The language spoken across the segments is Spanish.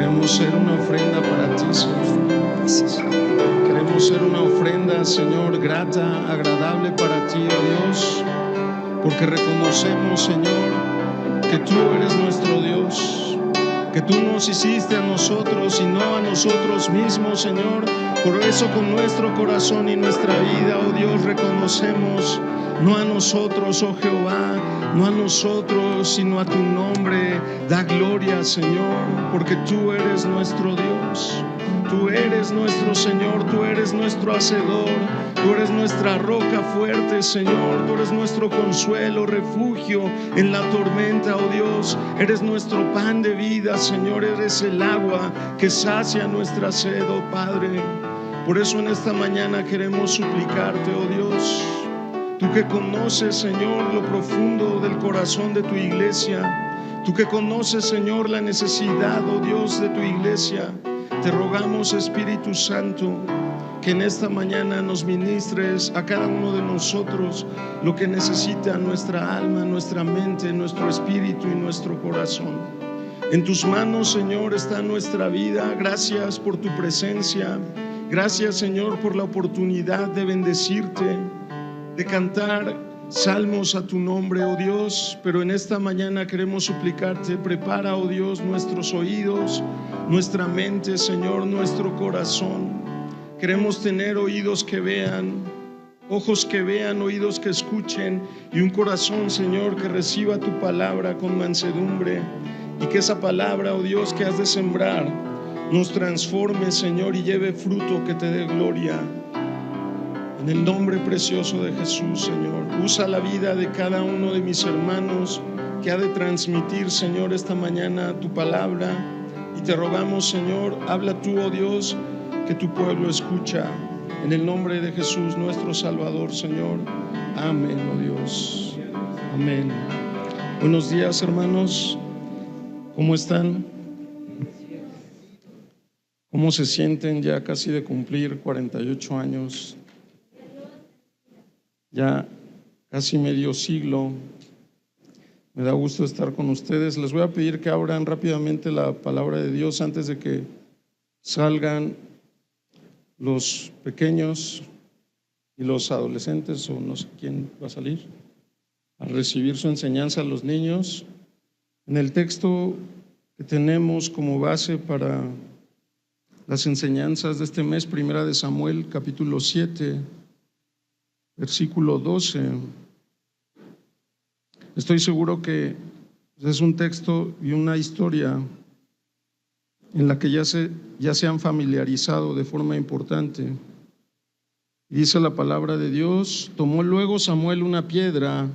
Queremos ser una ofrenda para ti, Señor. Queremos ser una ofrenda, Señor, grata, agradable para ti, oh Dios, porque reconocemos, Señor, que tú eres nuestro Dios, que tú nos hiciste a nosotros y no a nosotros mismos, Señor. Por eso con nuestro corazón y nuestra vida, oh Dios, reconocemos no a nosotros, oh Jehová, no a nosotros, sino a tu nombre. Da gloria, Señor, porque tú eres nuestro Dios. Tú eres nuestro Señor, tú eres nuestro Hacedor, tú eres nuestra roca fuerte, Señor, tú eres nuestro consuelo, refugio en la tormenta, oh Dios, eres nuestro pan de vida, Señor, eres el agua que sacia nuestra sed, oh Padre. Por eso en esta mañana queremos suplicarte, oh Dios, tú que conoces, Señor, lo profundo del corazón de tu iglesia, tú que conoces, Señor, la necesidad, oh Dios, de tu iglesia. Te rogamos, Espíritu Santo, que en esta mañana nos ministres a cada uno de nosotros lo que necesita nuestra alma, nuestra mente, nuestro espíritu y nuestro corazón. En tus manos, Señor, está nuestra vida. Gracias por tu presencia. Gracias, Señor, por la oportunidad de bendecirte, de cantar salmos a tu nombre, oh Dios. Pero en esta mañana queremos suplicarte, prepara, oh Dios, nuestros oídos, nuestra mente, Señor, nuestro corazón. Queremos tener oídos que vean, ojos que vean, oídos que escuchen y un corazón, Señor, que reciba tu palabra con mansedumbre, y que esa palabra, oh Dios, que has de sembrar nos transforme, Señor, y lleve fruto que te dé gloria. En el nombre precioso de Jesús, Señor, usa la vida de cada uno de mis hermanos que ha de transmitir, Señor, esta mañana tu palabra. Y te rogamos, Señor, habla tú, oh Dios, que tu pueblo escucha. En el nombre de Jesús, nuestro Salvador, Señor. Amén, oh Dios. Amén. Buenos días, hermanos. ¿Cómo están? ¿Cómo se sienten ya casi de cumplir 48 años? Ya casi medio siglo. Me da gusto estar con ustedes. Les voy a pedir que abran rápidamente la palabra de Dios antes de que salgan los pequeños y los adolescentes, o no sé quién va a salir, a recibir su enseñanza a los niños. En el texto que tenemos como base para las enseñanzas de este mes, Primera de Samuel, capítulo 7, versículo 12. Estoy seguro que es un texto y una historia en la que ya se han familiarizado de forma importante. Dice la palabra de Dios: tomó luego Samuel una piedra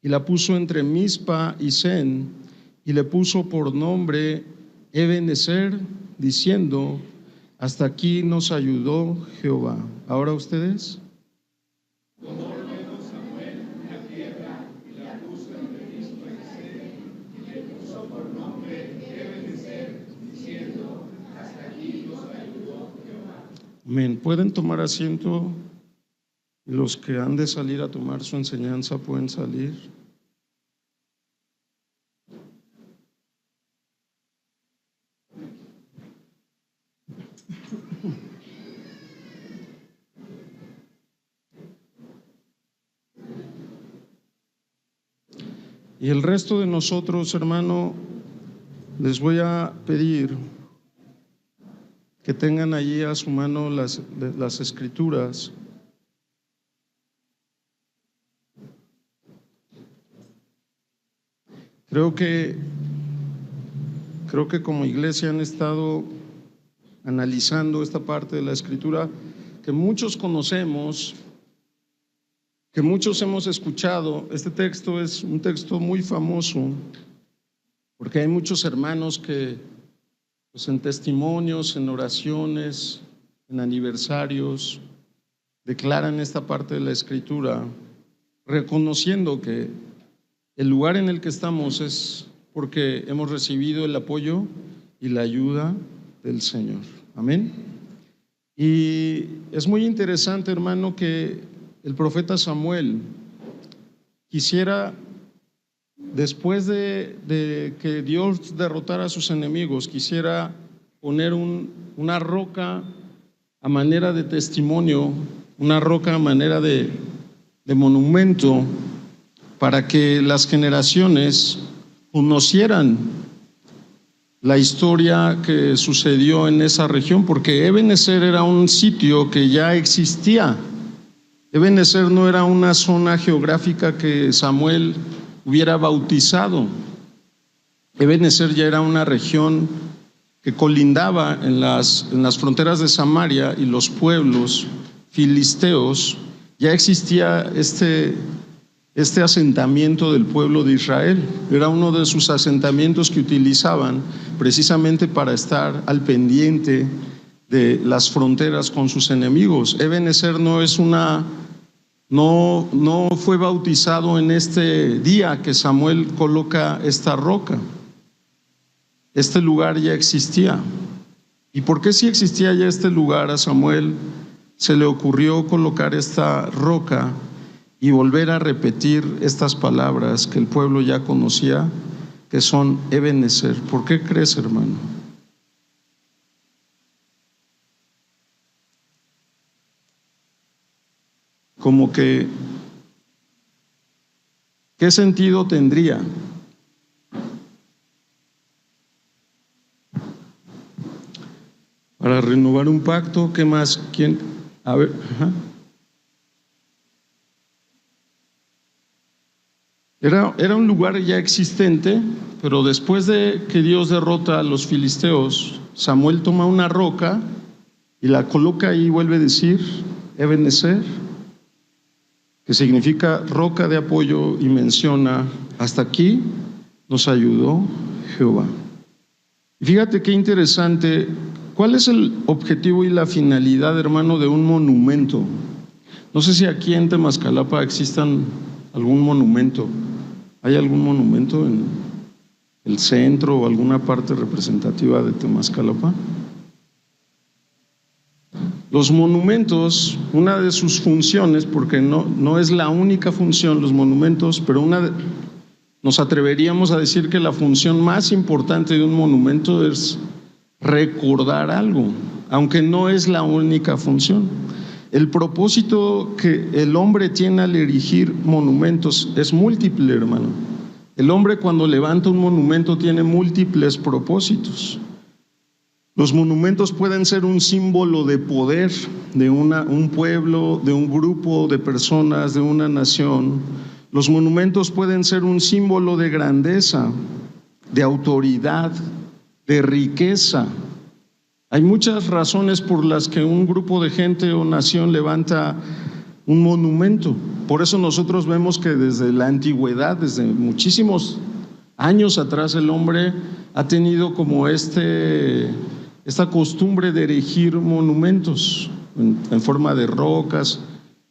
y la puso entre Mizpa y Sen, y le puso por nombre Ebenezer, diciendo: hasta aquí nos ayudó Jehová. Ahora ustedes. Tomó luego Samuel una piedra y la puso entre Mizpa y Sen, y le puso por nombre Ebenezer, diciendo: hasta aquí nos ayudó Jehová. Amén. Pueden tomar asiento, y los que han de salir a tomar su enseñanza pueden salir. Y el resto de nosotros, hermano, les voy a pedir que tengan allí a su mano las escrituras. Creo que como iglesia han estado analizando esta parte de la escritura que muchos conocemos, que muchos hemos escuchado. Este texto es un texto muy famoso porque hay muchos hermanos que, pues, en testimonios, en oraciones, en aniversarios, declaran esta parte de la escritura, reconociendo que el lugar en el que estamos es porque hemos recibido el apoyo y la ayuda del Señor. Amén. Y es muy interesante, hermano, que el profeta Samuel quisiera, después de que Dios derrotara a sus enemigos, quisiera poner una roca a manera de testimonio, una roca a manera de monumento, para que las generaciones conocieran la historia que sucedió en esa región, porque Ebenezer era un sitio que ya existía. Ebenezer no era una zona geográfica que Samuel hubiera bautizado. Ebenezer ya era una región que colindaba en las fronteras de Samaria, y los pueblos filisteos. Ya existía este asentamiento del pueblo de Israel. Era uno de sus asentamientos que utilizaban precisamente para estar al pendiente de las fronteras con sus enemigos. Ebenezer no fue bautizado en este día que Samuel coloca esta roca. Este lugar ya existía. ¿Y por qué, si existía ya este lugar, a Samuel se le ocurrió colocar esta roca y volver a repetir estas palabras que el pueblo ya conocía, que son Ebenezer? ¿Por qué crees, hermano? Como que, ¿qué sentido tendría? Para renovar un pacto, ¿qué más? ¿Quién? A ver, ajá. Era un lugar ya existente, pero después de que Dios derrota a los filisteos, Samuel toma una roca y la coloca ahí, y vuelve a decir Ebenezer, que significa roca de apoyo, y menciona: hasta aquí nos ayudó Jehová. Y fíjate qué interesante. ¿Cuál es el objetivo y la finalidad, hermano, de un monumento? No sé si aquí en Temascalapa existan algún monumento. ¿Hay algún monumento en el centro o alguna parte representativa de Temascalapa? Los monumentos, una de sus funciones, porque no es la única función los monumentos, pero nos atreveríamos a decir que la función más importante de un monumento es recordar algo, aunque no es la única función. El propósito que el hombre tiene al erigir monumentos es múltiple, hermano. El hombre, cuando levanta un monumento, tiene múltiples propósitos. Los monumentos pueden ser un símbolo de poder de un pueblo, de un grupo de personas, de una nación. Los monumentos pueden ser un símbolo de grandeza, de autoridad, de riqueza. Hay muchas razones por las que un grupo de gente o nación levanta un monumento. Por eso nosotros vemos que desde la antigüedad, desde muchísimos años atrás, el hombre ha tenido como esta costumbre de erigir monumentos en forma de rocas,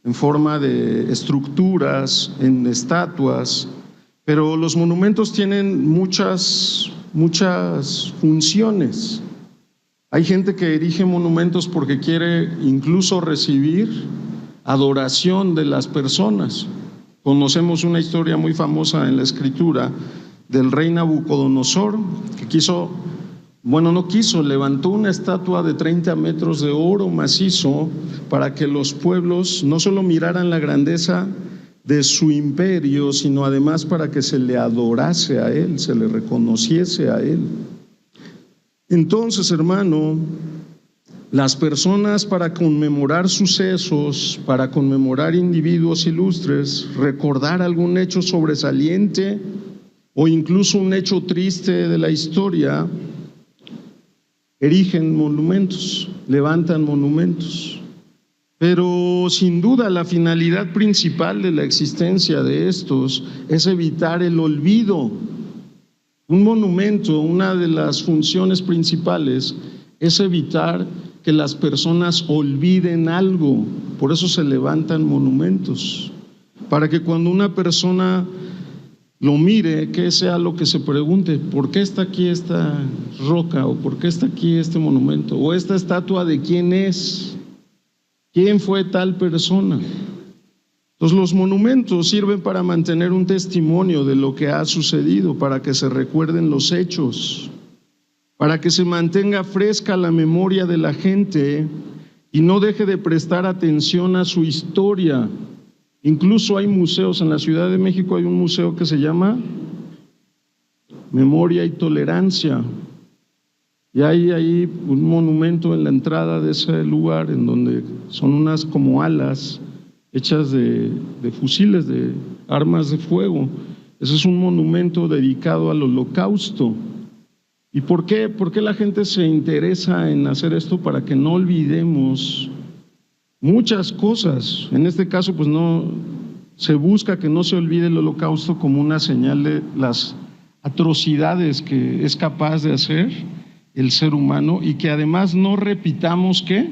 en forma de estructuras, en estatuas. Pero los monumentos tienen muchas funciones. Hay gente que erige monumentos porque quiere incluso recibir adoración de las personas. Conocemos una historia muy famosa en la Escritura del rey Nabucodonosor, que levantó una estatua de 30 metros de oro macizo para que los pueblos no solo miraran la grandeza de su imperio, sino además para que se le adorase a él, se le reconociese a él. Entonces, hermano, las personas, para conmemorar sucesos, para conmemorar individuos ilustres, recordar algún hecho sobresaliente o incluso un hecho triste de la historia, erigen monumentos, levantan monumentos. Pero sin duda la finalidad principal de la existencia de estos es evitar el olvido. Un monumento, una de las funciones principales es evitar que las personas olviden algo. Por eso se levantan monumentos, para que cuando una persona lo mire, que sea lo que se pregunte: ¿por qué está aquí esta roca? ¿O por qué está aquí este monumento? ¿O esta estatua de quién es? ¿Quién fue tal persona? Entonces, los monumentos sirven para mantener un testimonio de lo que ha sucedido, para que se recuerden los hechos. para que se mantenga fresca la memoria de la gente y no deje de prestar atención a su historia. Incluso hay museos, en la Ciudad de México hay un museo que se llama Memoria y Tolerancia, y hay ahí un monumento en la entrada de ese lugar en donde son unas como alas hechas de fusiles, de armas de fuego. Ese es un monumento dedicado al Holocausto. ¿Y por qué? ¿Por qué la gente se interesa en hacer esto? Para que no olvidemos muchas cosas. En este caso, pues no se busca que no se olvide el Holocausto como una señal de las atrocidades que es capaz de hacer el ser humano, y que además no repitamos ¿qué?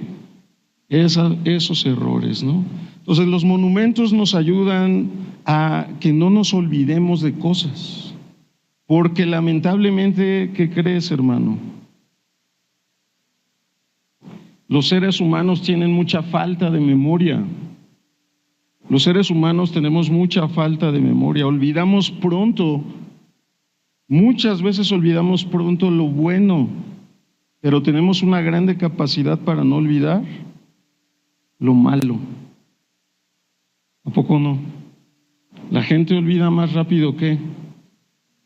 Esos errores, ¿no? Entonces los monumentos nos ayudan a que no nos olvidemos de cosas, porque lamentablemente, ¿qué crees, hermano? Los seres humanos tienen mucha falta de memoria. Los seres humanos tenemos mucha falta de memoria. Olvidamos pronto, muchas veces olvidamos pronto lo bueno, pero tenemos una grande capacidad para no olvidar lo malo. ¿A poco no? La gente olvida más rápido que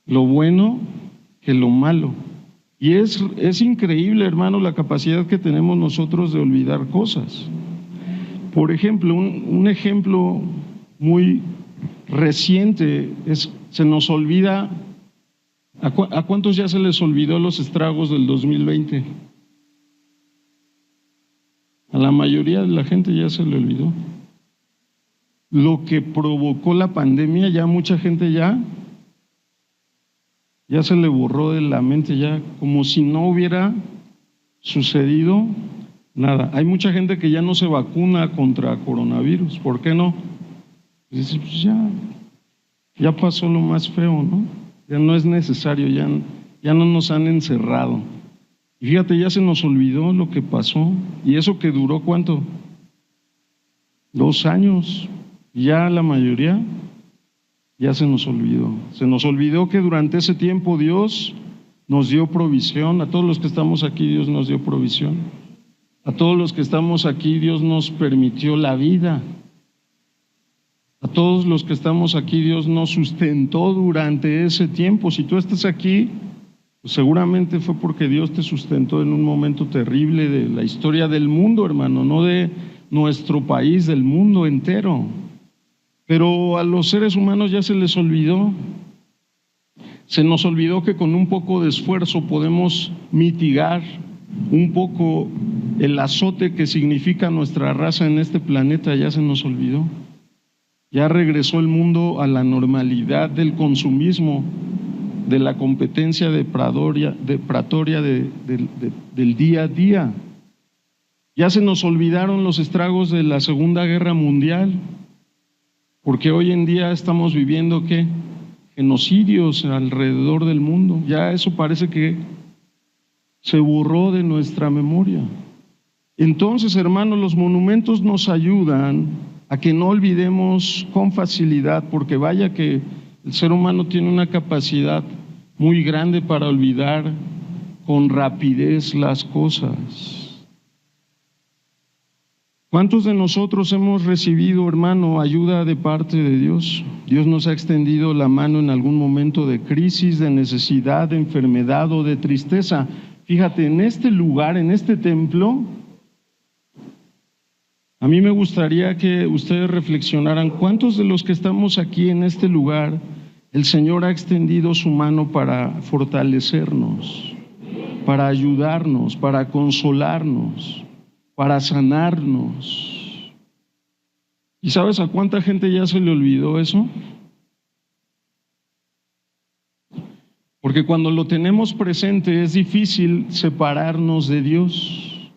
lo bueno que lo malo. Y es increíble, hermano, la capacidad que tenemos nosotros de olvidar cosas. Por ejemplo, un ejemplo muy reciente es, se nos olvida, ¿a cuántos ya se les olvidó los estragos del 2020? A la mayoría de la gente ya se le olvidó. Lo que provocó la pandemia, ya mucha gente ya se le borró de la mente, ya como si no hubiera sucedido nada. Hay mucha gente que ya no se vacuna contra coronavirus. ¿Por qué no? Pues dice, pues ya pasó lo más feo, ¿no? Ya no es necesario, ya no nos han encerrado. Y fíjate, ya se nos olvidó lo que pasó. Y eso que duró, ¿cuánto? 2 años. Ya la mayoría ya se nos olvidó. Se nos olvidó que durante ese tiempo Dios nos dio provisión. A todos los que estamos aquí Dios nos dio provisión. A todos los que estamos aquí Dios nos permitió la vida. A todos los que estamos aquí Dios nos sustentó durante ese tiempo. Si tú estás aquí, pues seguramente fue porque Dios te sustentó en un momento terrible de la historia del mundo, hermano, no de nuestro país, del mundo entero. Pero a los seres humanos ya se les olvidó. Se nos olvidó que con un poco de esfuerzo podemos mitigar un poco el azote que significa nuestra raza en este planeta. Ya se nos olvidó. Ya regresó el mundo a la normalidad del consumismo, de la competencia depratoria del día a día. Ya se nos olvidaron los estragos de la Segunda Guerra Mundial, porque hoy en día estamos viviendo ¿qué? Genocidios alrededor del mundo. Ya eso parece que se borró de nuestra memoria. Entonces, hermanos, los monumentos nos ayudan a que no olvidemos con facilidad, porque vaya que el ser humano tiene una capacidad muy grande para olvidar con rapidez las cosas. ¿Cuántos de nosotros hemos recibido, hermano, ayuda de parte de Dios? Dios nos ha extendido la mano en algún momento de crisis, de necesidad, de enfermedad o de tristeza. Fíjate, en este lugar, en este templo, a mí me gustaría que ustedes reflexionaran cuántos de los que estamos aquí en este lugar, el Señor ha extendido su mano para fortalecernos, para ayudarnos, para consolarnos, para sanarnos. ¿Y sabes a cuánta gente ya se le olvidó eso? Porque cuando lo tenemos presente es difícil separarnos de Dios.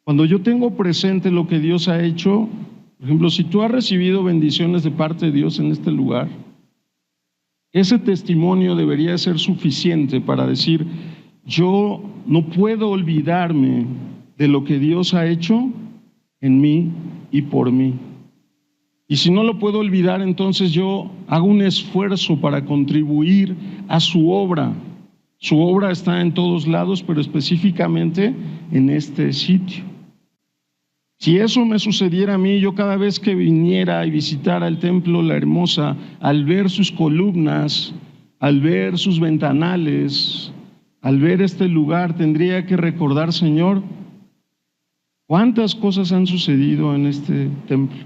Cuando yo tengo presente lo que Dios ha hecho, por ejemplo, si tú has recibido bendiciones de parte de Dios en este lugar, ese testimonio debería ser suficiente para decir, yo no puedo olvidarme de lo que Dios ha hecho en mí y por mí. Y si no lo puedo olvidar, entonces yo hago un esfuerzo para contribuir a su obra, Su obra está en todos lados, pero específicamente en este sitio. Si eso me sucediera a mí, yo cada vez que viniera y visitara el templo La Hermosa, al ver sus columnas, al ver sus ventanales, al ver este lugar, tendría que recordar, Señor, ¿cuántas cosas han sucedido en este templo?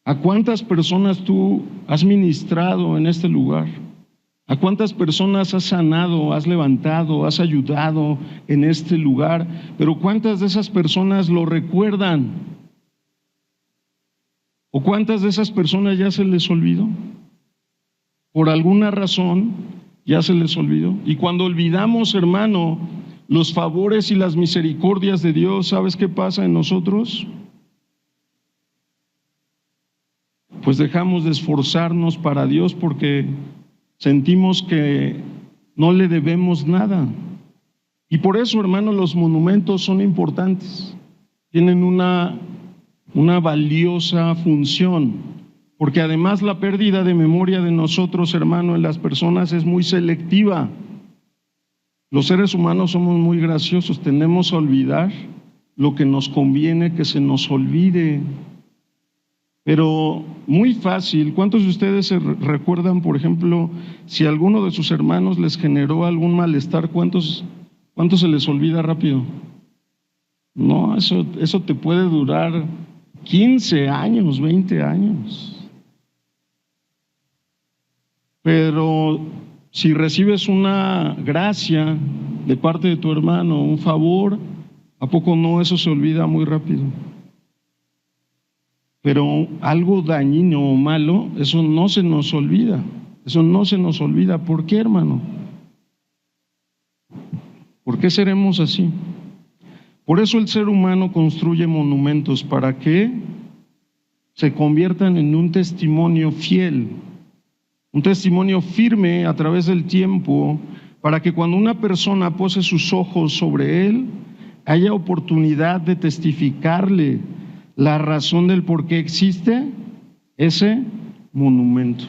¿A cuántas personas tú has ministrado en este lugar? ¿A cuántas personas has sanado, has levantado, has ayudado en este lugar? Pero ¿cuántas de esas personas lo recuerdan? ¿O cuántas de esas personas ya se les olvidó? Por alguna razón ya se les olvidó. Y cuando olvidamos, hermano, los favores y las misericordias de Dios, ¿sabes qué pasa en nosotros? Pues dejamos de esforzarnos para Dios porque sentimos que no le debemos nada. Y por eso, hermano, los monumentos son importantes. Tienen una valiosa función, porque además la pérdida de memoria de nosotros, hermano, en las personas es muy selectiva. Los seres humanos somos muy graciosos, tendemos a olvidar lo que nos conviene que se nos olvide. Pero muy fácil, ¿cuántos de ustedes se recuerdan, por ejemplo, si a alguno de sus hermanos les generó algún malestar, cuántos se les olvida rápido? No, eso te puede durar 15 años, 20 años. Pero si recibes una gracia de parte de tu hermano, un favor, ¿a poco no eso se olvida muy rápido? Pero algo dañino o malo, eso no se nos olvida. Eso no se nos olvida. ¿Por qué, hermano? ¿Por qué seremos así? Por eso el ser humano construye monumentos, para que se conviertan en un testimonio fiel, un testimonio firme a través del tiempo, para que cuando una persona pose sus ojos sobre él, haya oportunidad de testificarle la razón del por qué existe ese monumento.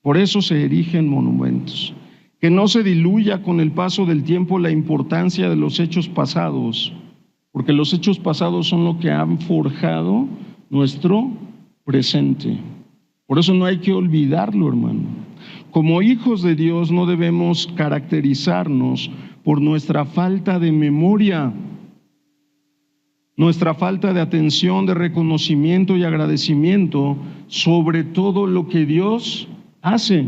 Por eso se erigen monumentos. Que no se diluya con el paso del tiempo la importancia de los hechos pasados, porque los hechos pasados son lo que han forjado nuestro presente. Por eso no hay que olvidarlo, hermano. Como hijos de Dios no debemos caracterizarnos por nuestra falta de memoria, nuestra falta de atención, de reconocimiento y agradecimiento sobre todo lo que Dios hace.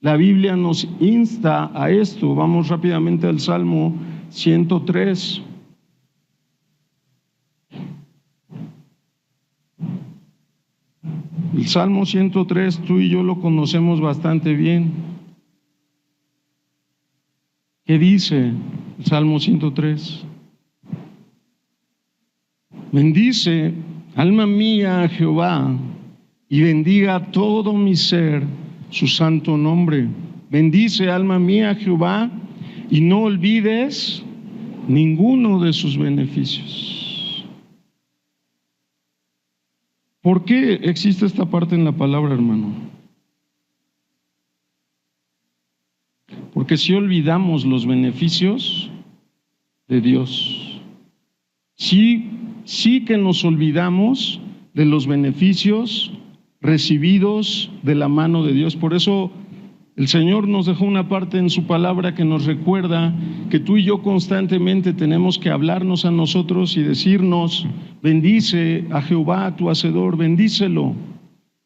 La Biblia nos insta a esto. Vamos rápidamente al Salmo 103. El Salmo 103, tú y yo lo conocemos bastante bien. ¿Qué dice el Salmo 103? Bendice, alma mía, a Jehová, y bendiga todo mi ser su santo nombre. Bendice, alma mía, a Jehová, y no olvides ninguno de sus beneficios. ¿Por qué existe esta parte en la palabra, hermano? Porque si olvidamos los beneficios de Dios, sí que nos olvidamos de los beneficios recibidos de la mano de Dios. Por eso el Señor nos dejó una parte en su palabra que nos recuerda que tú y yo constantemente tenemos que hablarnos a nosotros y decirnos: bendice a Jehová tu hacedor, bendícelo,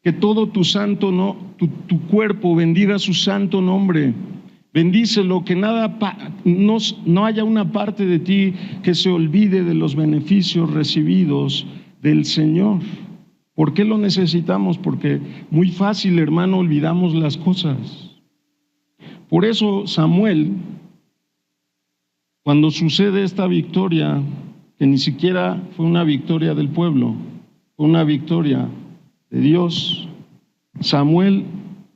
que todo tu tu cuerpo bendiga su santo nombre. Bendícelo, que no haya una parte de ti que se olvide de los beneficios recibidos del Señor. ¿Por qué lo necesitamos? Porque muy fácil, hermano, olvidamos las cosas. Por eso Samuel, cuando sucede esta victoria, que ni siquiera fue una victoria del pueblo, fue una victoria de Dios, Samuel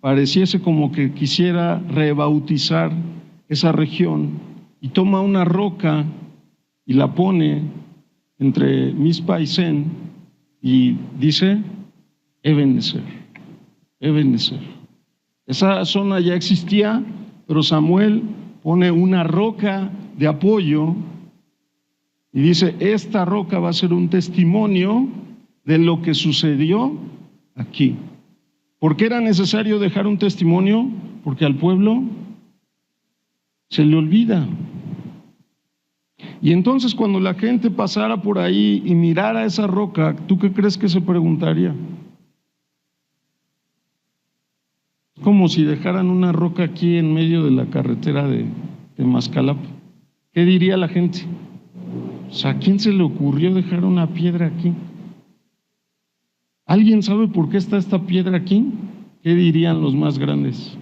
pareciese como que quisiera rebautizar esa región y toma una roca y la pone entre Mizpa y Sen y dice: Ebenezer, Ebenezer. Esa zona ya existía, pero Samuel, pone una roca de apoyo y dice, esta roca va a ser un testimonio de lo que sucedió aquí. ¿Por qué era necesario dejar un testimonio? Porque al pueblo se le olvida. Y entonces cuando la gente pasara por ahí y mirara esa roca, ¿tú qué crees que se preguntaría? Como si dejaran una roca aquí en medio de la carretera de Mascalapa. ¿Qué diría la gente? O sea, ¿a quién se le ocurrió dejar una piedra aquí? ¿Alguien sabe por qué está esta piedra aquí? ¿Qué dirían los más grandes?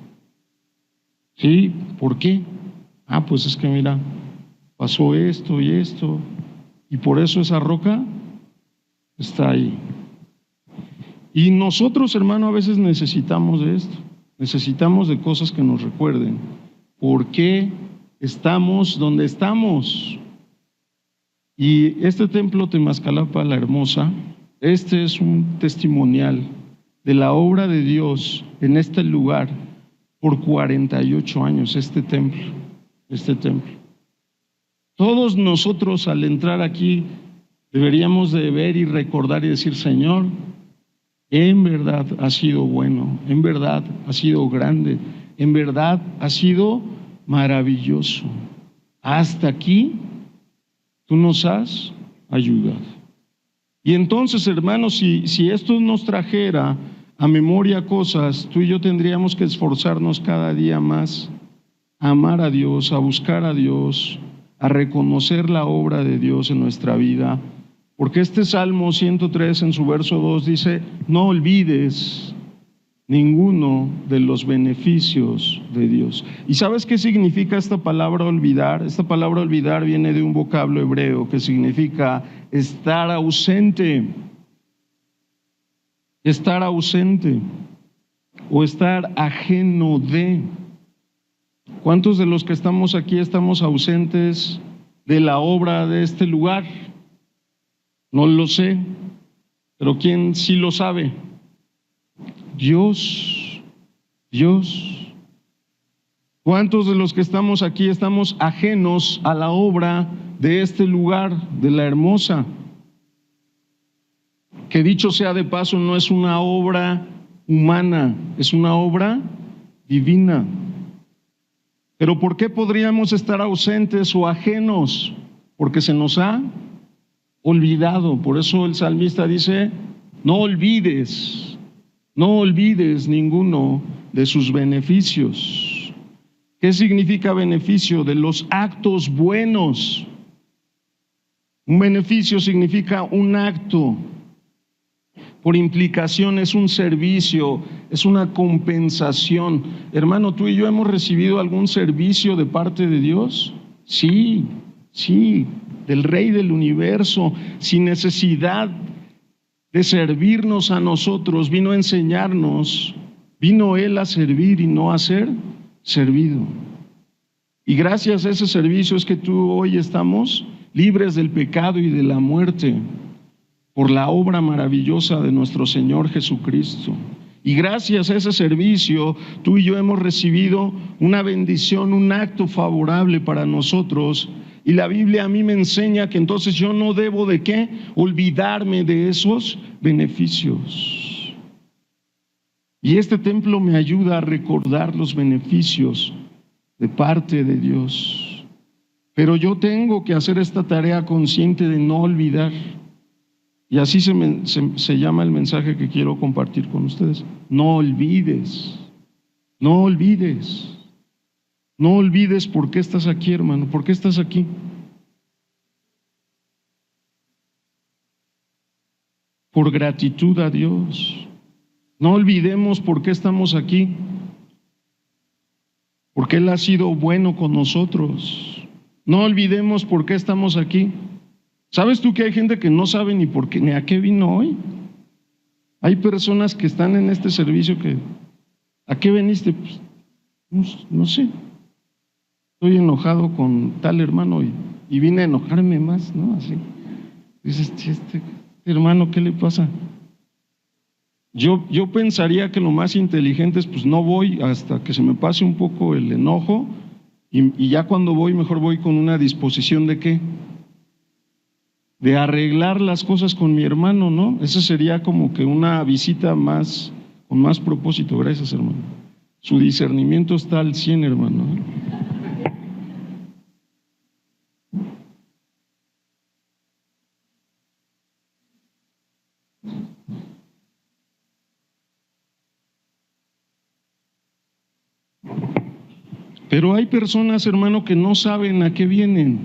¿Sí? ¿Por qué? Ah, pues es que mira, pasó esto y esto, y por eso esa roca está ahí. Y nosotros, hermano, a veces necesitamos de esto, necesitamos de cosas que nos recuerden por qué estamos donde estamos. Y este templo Temascalapa, la Hermosa, este es un testimonial de la obra de Dios en este lugar por 48 años, este templo. Todos nosotros al entrar aquí deberíamos de ver y recordar y decir, Señor, en verdad ha sido bueno, en verdad ha sido grande, en verdad ha sido maravilloso. Hasta aquí tú nos has ayudado. Y entonces, hermanos, si esto nos trajera a memoria cosas, tú y yo tendríamos que esforzarnos cada día más a amar a Dios, a buscar a Dios, a reconocer la obra de Dios en nuestra vida. Porque este Salmo 103 en su verso 2 dice, no olvides ninguno de los beneficios de Dios. ¿Y sabes qué significa esta palabra olvidar? Esta palabra olvidar viene de un vocablo hebreo que significa estar ausente. Estar ausente o estar ajeno de. ¿Cuántos de los que estamos aquí estamos ausentes de la obra de este lugar? No lo sé, pero ¿quién sí lo sabe? Dios. ¿Cuántos de los que estamos aquí estamos ajenos a la obra de este lugar, de la Hermosa? Que dicho sea de paso, no es una obra humana, es una obra divina. Pero ¿por qué podríamos estar ausentes o ajenos? Porque se nos ha olvidado. Por eso el salmista dice, no olvides ninguno de sus beneficios. ¿Qué significa beneficio? De los actos buenos. Un beneficio significa un acto. Por implicación es un servicio, es una compensación. Hermano, ¿tú y yo hemos recibido algún servicio de parte de Dios? Sí, del Rey del Universo, sin necesidad de servirnos a nosotros, vino a enseñarnos, vino Él a servir y no a ser servido. Y gracias a ese servicio es que tú hoy estamos libres del pecado y de la muerte, por la obra maravillosa de nuestro Señor Jesucristo. Y gracias a ese servicio, tú y yo hemos recibido una bendición, un acto favorable para nosotros. Y la Biblia a mí me enseña que entonces yo no debo de ¿qué? Olvidarme de esos beneficios. Y este templo me ayuda a recordar los beneficios de parte de Dios. Pero yo tengo que hacer esta tarea consciente de no olvidar. Y así se llama el mensaje que quiero compartir con ustedes. No olvides por qué estás aquí, hermano, por qué estás aquí. Por gratitud a Dios. No olvidemos por qué estamos aquí, porque Él ha sido bueno con nosotros. No olvidemos por qué estamos aquí. ¿Sabes tú que hay gente que no sabe ni por qué, ni a qué vino hoy? Hay personas que están en este servicio que, ¿a qué veniste? Pues, no sé, estoy enojado con tal hermano y vine a enojarme más, ¿no? Así, dices, este hermano, ¿qué le pasa? Yo pensaría que lo más inteligente es, pues no voy hasta que se me pase un poco el enojo Y ya cuando voy, mejor voy con una disposición de ¿qué? De arreglar las cosas con mi hermano, ¿no? Esa sería como que una visita más, con más propósito. Gracias, hermano. Su discernimiento está al 100, hermano. Pero hay personas, hermano, que no saben a qué vienen.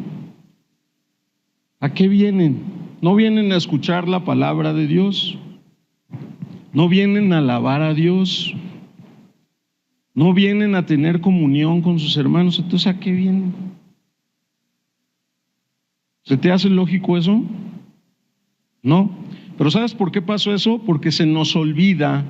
¿A qué vienen? No vienen a escuchar la palabra de Dios. No vienen a alabar a Dios. No vienen a tener comunión con sus hermanos. Entonces, ¿a qué vienen? ¿Se te hace lógico eso? No. Pero ¿sabes por qué pasó eso? Porque se nos olvida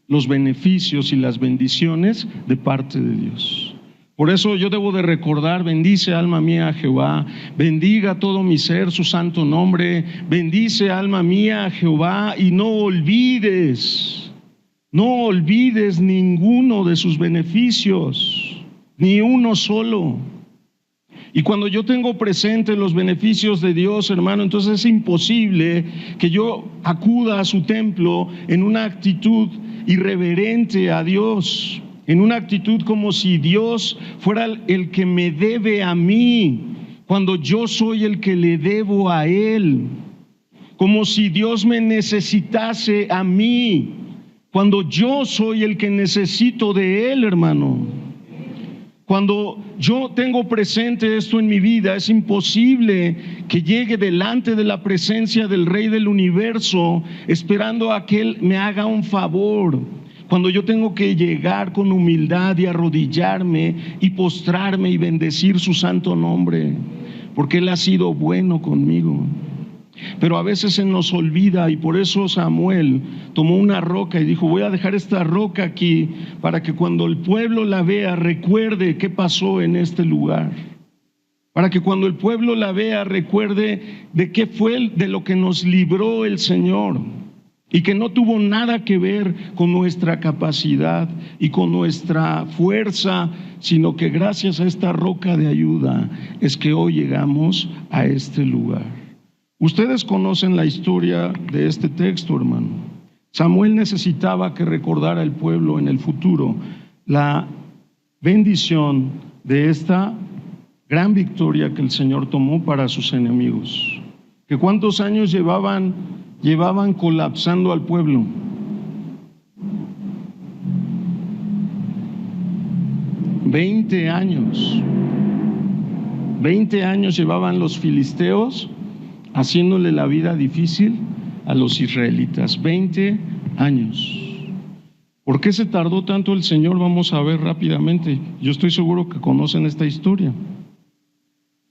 los beneficios y las bendiciones de parte de Dios. Por eso yo debo de recordar: bendice alma mía a Jehová, bendiga todo mi ser su santo nombre, bendice alma mía a Jehová y no olvides ninguno de sus beneficios, ni uno solo. Y cuando yo tengo presente los beneficios de Dios, hermano, entonces es imposible que yo acuda a su templo en una actitud irreverente a Dios, en una actitud como si Dios fuera el que me debe a mí, cuando yo soy el que le debo a Él, como si Dios me necesitase a mí, cuando yo soy el que necesito de Él, hermano. Cuando yo tengo presente esto en mi vida, es imposible que llegue delante de la presencia del Rey del Universo esperando a que Él me haga un favor. Cuando yo tengo que llegar con humildad y arrodillarme y postrarme y bendecir su santo nombre, porque Él ha sido bueno conmigo. Pero a veces se nos olvida, y por eso Samuel tomó una roca y dijo: voy a dejar esta roca aquí para que cuando el pueblo la vea recuerde qué pasó en este lugar, para que cuando el pueblo la vea recuerde de qué fue de lo que nos libró el Señor, y que no tuvo nada que ver con nuestra capacidad y con nuestra fuerza, sino que gracias a esta roca de ayuda es que hoy llegamos a este lugar. Ustedes conocen la historia de este texto, hermano. Samuel necesitaba que recordara el pueblo en el futuro la bendición de esta gran victoria que el Señor tomó para sus enemigos. ¿Que cuántos años llevaban colapsando al pueblo? 20 años. 20 años llevaban los filisteos haciéndole la vida difícil a los israelitas. 20 años. ¿Por qué se tardó tanto el Señor? Vamos a ver rápidamente. Yo estoy seguro que conocen esta historia.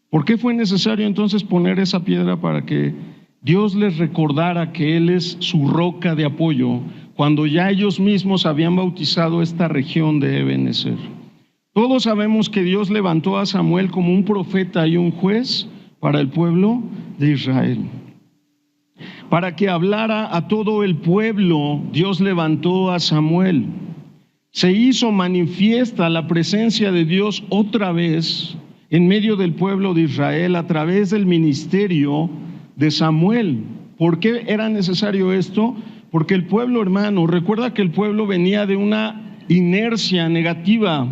¿Por qué fue necesario entonces poner esa piedra para que Dios les recordara que Él es su roca de apoyo, cuando ya ellos mismos habían bautizado esta región de Ebenezer? Todos sabemos que Dios levantó a Samuel como un profeta y un juez para el pueblo de Israel. Para que hablara a todo el pueblo, Dios levantó a Samuel. Se hizo manifiesta la presencia de Dios otra vez en medio del pueblo de Israel a través del ministerio de Samuel. ¿Por qué era necesario esto? Porque el pueblo, hermano, recuerda que el pueblo venía de una inercia negativa.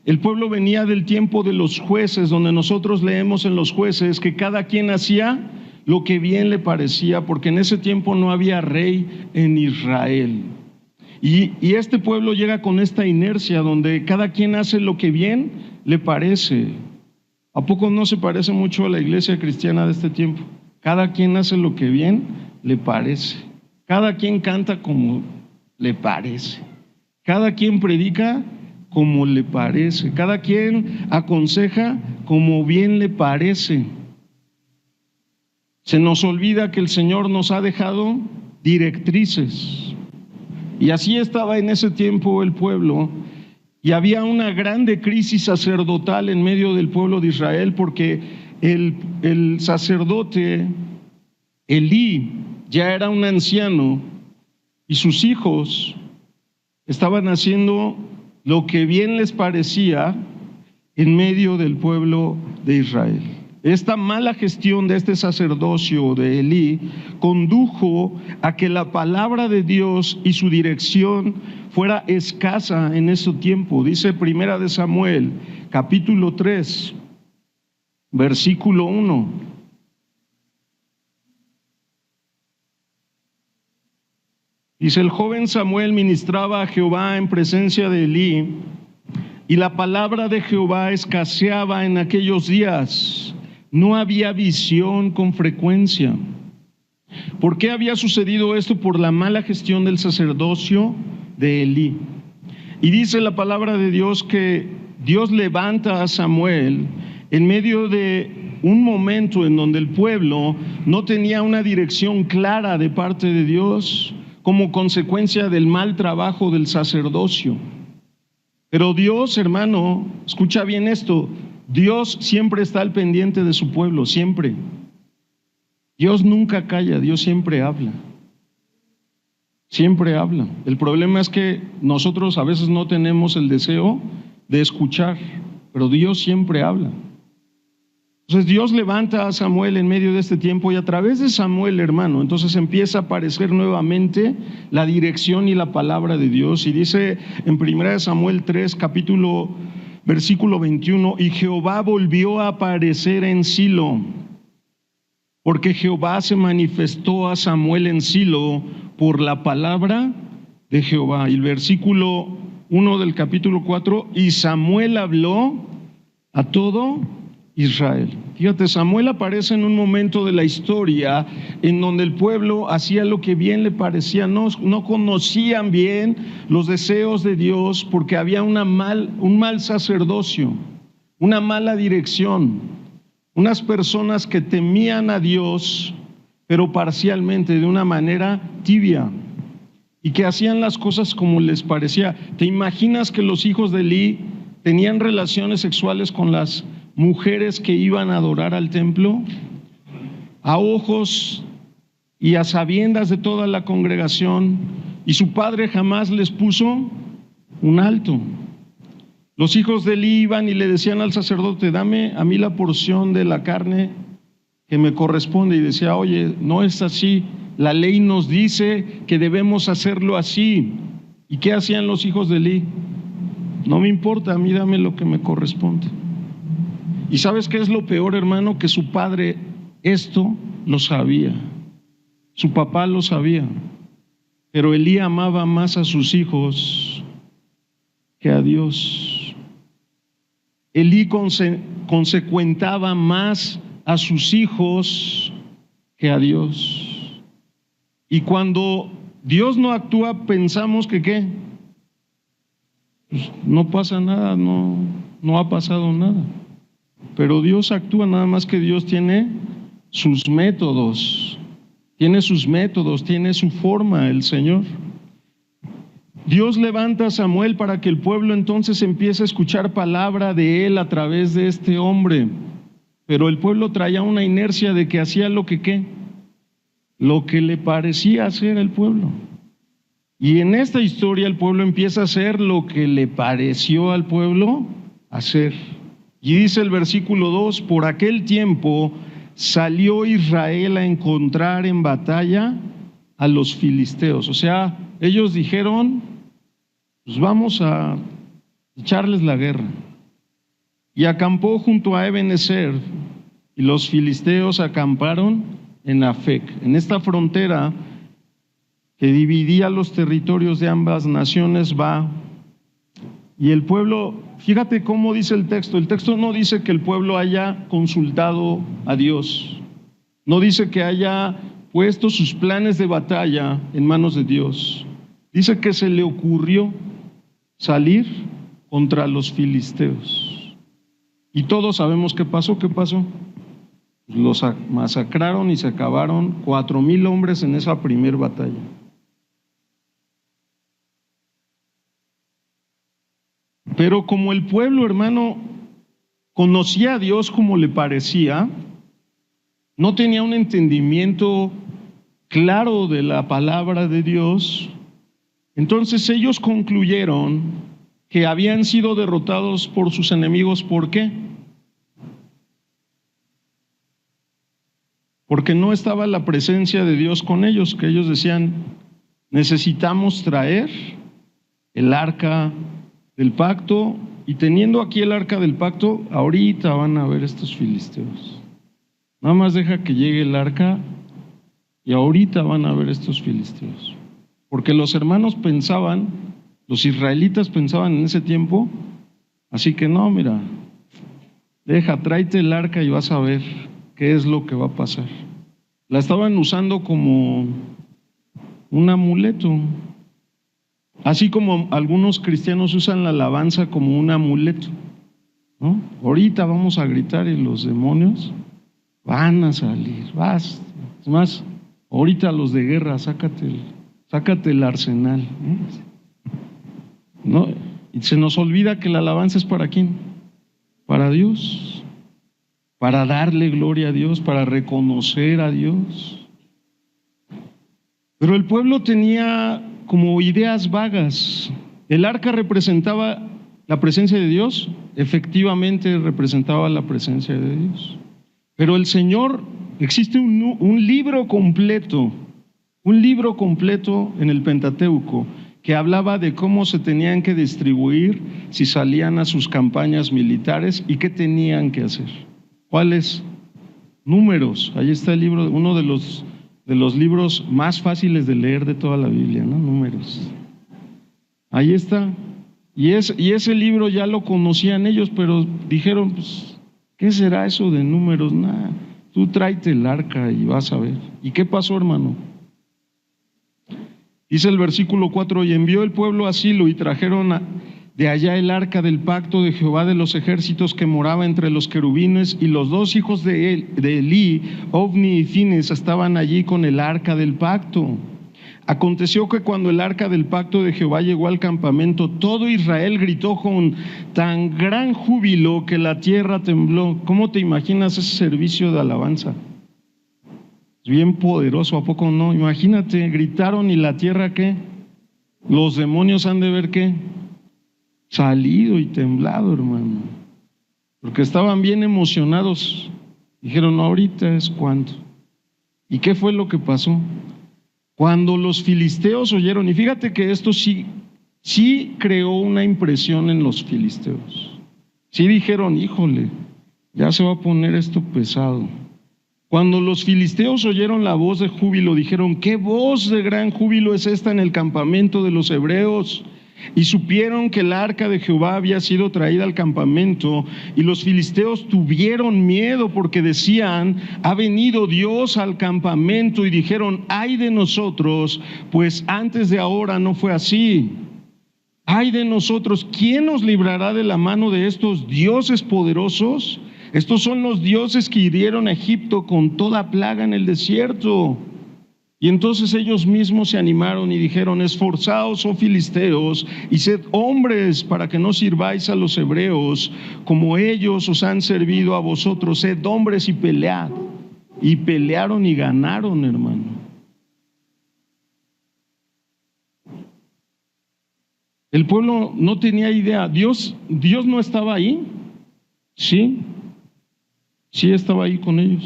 El pueblo venía del tiempo de los jueces, donde nosotros leemos en los jueces que cada quien hacía lo que bien le parecía, porque en ese tiempo no había rey en Israel. Y este pueblo llega con esta inercia donde cada quien hace lo que bien le parece. ¿A poco no se parece mucho a la iglesia cristiana de este tiempo? Cada quien hace lo que bien le parece. Cada quien canta como le parece. Cada quien predica como le parece. Cada quien aconseja como bien le parece. Se nos olvida que el Señor nos ha dejado directrices. Y así estaba en ese tiempo el pueblo. Y había una grande crisis sacerdotal en medio del pueblo de Israel, porque el sacerdote Elí ya era un anciano y sus hijos estaban haciendo lo que bien les parecía, en medio del pueblo de Israel. Esta mala gestión de este sacerdocio de Elí condujo a que la palabra de Dios y su dirección fuera escasa en ese tiempo. Dice Primera de Samuel, capítulo 3, versículo 1. Dice: el joven Samuel ministraba a Jehová en presencia de Elí, y la palabra de Jehová escaseaba en aquellos días. No había visión con frecuencia. ¿Por qué había sucedido esto? Por la mala gestión del sacerdocio de Elí. Y dice la palabra de Dios que Dios levanta a Samuel en medio de un momento en donde el pueblo no tenía una dirección clara de parte de Dios, como consecuencia del mal trabajo del sacerdocio. Pero Dios, hermano, escucha bien esto, Dios siempre está al pendiente de su pueblo, siempre. Dios nunca calla, Dios siempre habla. Siempre habla. El problema es que nosotros a veces no tenemos el deseo de escuchar, pero Dios siempre habla. Entonces Dios levanta a Samuel en medio de este tiempo, y a través de Samuel, hermano, entonces empieza a aparecer nuevamente la dirección y la palabra de Dios. Y dice en 1 Samuel 3, versículo 21, y Jehová volvió a aparecer en Silo, porque Jehová se manifestó a Samuel en Silo por la palabra de Jehová. Y el versículo 1 del capítulo 4, y Samuel habló a todo Israel. Fíjate, Samuel aparece en un momento de la historia en donde el pueblo hacía lo que bien le parecía, no conocían bien los deseos de Dios, porque había un mal sacerdocio, una mala dirección, unas personas que temían a Dios, pero parcialmente, de una manera tibia, y que hacían las cosas como les parecía. ¿Te imaginas que los hijos de Elí tenían relaciones sexuales con las mujeres que iban a adorar al templo, a ojos y a sabiendas de toda la congregación, y su padre jamás les puso un alto? Los hijos de Elí iban y le decían al sacerdote: dame a mí la porción de la carne que me corresponde, y decía: oye, no es así, la ley nos dice que debemos hacerlo así. ¿Y qué hacían los hijos de Elí? No me importa, a mí dame lo que me corresponde. ¿Y sabes qué es lo peor, hermano? Que su padre esto lo sabía, su papá lo sabía, pero Elí amaba más a sus hijos que a Dios. Elí consecuentaba más a sus hijos que a Dios. Y cuando Dios no actúa, pensamos que ¿qué? Pues no pasa nada, no ha pasado nada. Pero Dios actúa, nada más que Dios tiene sus métodos, tiene su forma, el Señor. Dios levanta a Samuel para que el pueblo entonces empiece a escuchar palabra de él a través de este hombre. Pero el pueblo traía una inercia de que hacía lo que ¿qué? Lo que le parecía hacer al pueblo. Y en esta historia el pueblo empieza a hacer lo que le pareció al pueblo hacer. Y dice el versículo 2, por aquel tiempo salió Israel a encontrar en batalla a los filisteos. O sea, ellos dijeron: pues vamos a echarles la guerra. Y acampó junto a Ebenezer, y los filisteos acamparon en Afec, en esta frontera que dividía los territorios de ambas naciones. Y el pueblo, fíjate cómo dice el texto no dice que el pueblo haya consultado a Dios, no dice que haya puesto sus planes de batalla en manos de Dios, dice que se le ocurrió salir contra los filisteos. Y todos sabemos qué pasó. Los masacraron y se acabaron 4,000 hombres en esa primer batalla. Pero como el pueblo, hermano, conocía a Dios como le parecía, no tenía un entendimiento claro de la palabra de Dios, entonces ellos concluyeron que habían sido derrotados por sus enemigos. ¿Por qué? Porque no estaba la presencia de Dios con ellos, que ellos decían, necesitamos traer el arca del pacto, y teniendo aquí el arca del pacto, ahorita van a ver estos filisteos. Nada más deja que llegue el arca y ahorita van a ver estos filisteos. Porque los hermanos pensaban, los israelitas pensaban en ese tiempo, así que no, mira, tráete el arca y vas a ver qué es lo que va a pasar. La estaban usando como un amuleto, así como algunos cristianos usan la alabanza como un amuleto, ¿no? Ahorita vamos a gritar y los demonios van a salir. Es más, ahorita los de guerra, sácate el arsenal, ¿no? Y se nos olvida que la alabanza es ¿para quién? Para Dios, para darle gloria a Dios, para reconocer a Dios. Pero el pueblo tenía como ideas vagas. El arca representaba la presencia de Dios, efectivamente representaba la presencia de Dios. Pero el Señor, existe un libro completo en el Pentateuco que hablaba de cómo se tenían que distribuir si salían a sus campañas militares y qué tenían que hacer. ¿Cuáles? Números. Ahí está el libro, uno de los libros más fáciles de leer de toda la Biblia, ¿no? Números. Ahí está. Y ese libro ya lo conocían ellos, pero dijeron, pues, ¿qué será eso de números? Nada, tú tráete el arca y vas a ver. ¿Y qué pasó, hermano? Dice el versículo 4, y envió el pueblo a Silo y trajeron de allá el arca del pacto de Jehová de los ejércitos que moraba entre los querubines, y los dos hijos de Elí, Ofni y Fines, estaban allí con el arca del pacto. Aconteció que cuando el arca del pacto de Jehová llegó al campamento, todo Israel gritó con tan gran júbilo que la tierra tembló. ¿Cómo te imaginas ese servicio de alabanza? Es bien poderoso, ¿a poco no? Imagínate, gritaron y la tierra, ¿qué? Los demonios han de ver, ¿qué? Salido y temblado, hermano, porque estaban bien emocionados. Dijeron, no, ahorita es cuando. ¿Y qué fue lo que pasó? Cuando los filisteos oyeron, y fíjate que esto sí creó una impresión en los filisteos. Sí dijeron, híjole, ya se va a poner esto pesado. Cuando los filisteos oyeron la voz de júbilo, dijeron, ¿qué voz de gran júbilo es esta en el campamento de los hebreos? Y supieron que el arca de Jehová había sido traída al campamento, y los filisteos tuvieron miedo porque decían, ha venido Dios al campamento, y dijeron, ay de nosotros, pues antes de ahora no fue así. Ay de nosotros, ¿quién nos librará de la mano de estos dioses poderosos? Estos son los dioses que hirieron a Egipto con toda plaga en el desierto. Y entonces ellos mismos se animaron y dijeron, esforzaos, oh filisteos, y sed hombres para que no sirváis a los hebreos, como ellos os han servido a vosotros, sed hombres y pelead. Y pelearon y ganaron, hermano. El pueblo no tenía idea. Dios no estaba ahí. Sí estaba ahí con ellos,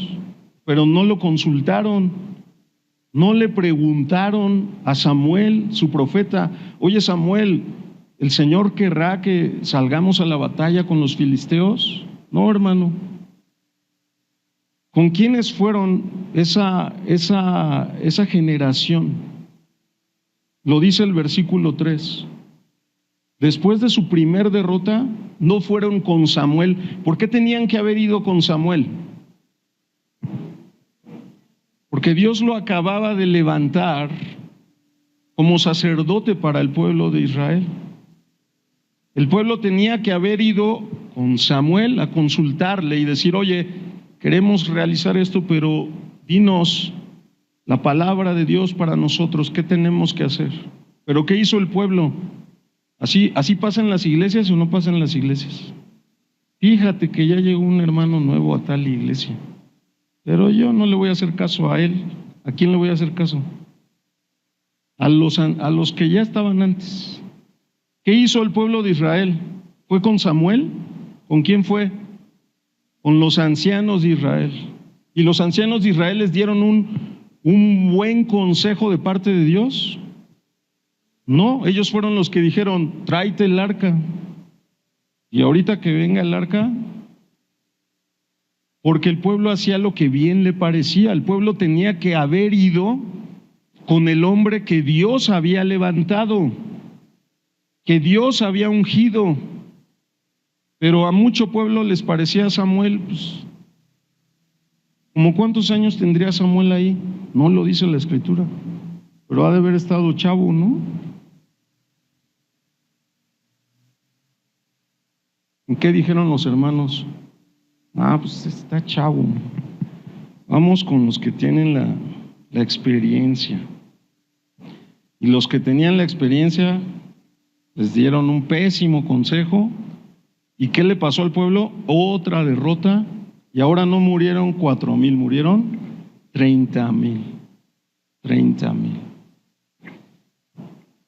pero no lo consultaron. No le preguntaron a Samuel, su profeta, oye Samuel, ¿el Señor querrá que salgamos a la batalla con los filisteos? No, hermano. ¿Con quiénes fueron esa generación? Lo dice el versículo 3. Después de su primer derrota, no fueron con Samuel. ¿Por qué tenían que haber ido con Samuel? Porque Dios lo acababa de levantar como sacerdote para el pueblo de Israel. El pueblo tenía que haber ido con Samuel a consultarle y decir, oye, queremos realizar esto, pero dinos la palabra de Dios para nosotros, ¿qué tenemos que hacer? Pero ¿qué hizo el pueblo? ¿Así pasa en las iglesias o no pasa en las iglesias? Fíjate que ya llegó un hermano nuevo a tal iglesia, pero yo no le voy a hacer caso a él. ¿A quién le voy a hacer caso? A los que ya estaban antes. ¿Qué hizo el pueblo de Israel? ¿Fue con Samuel? ¿Con quién fue? Con los ancianos de Israel. ¿Y los ancianos de Israel les dieron un buen consejo de parte de Dios? No, ellos fueron los que dijeron, tráete el arca. Y ahorita que venga el arca, porque el pueblo hacía lo que bien le parecía. El pueblo tenía que haber ido con el hombre que Dios había levantado, que Dios había ungido. Pero a mucho pueblo les parecía Samuel, pues, ¿como cuántos años tendría Samuel ahí? No lo dice la Escritura, pero ha de haber estado chavo, ¿no? ¿Y qué dijeron los hermanos? Pues está chavo. Vamos con los que tienen la experiencia. Y los que tenían la experiencia les dieron un pésimo consejo. ¿Y qué le pasó al pueblo? Otra derrota. Y ahora no murieron 4,000, murieron 30,000. 30,000.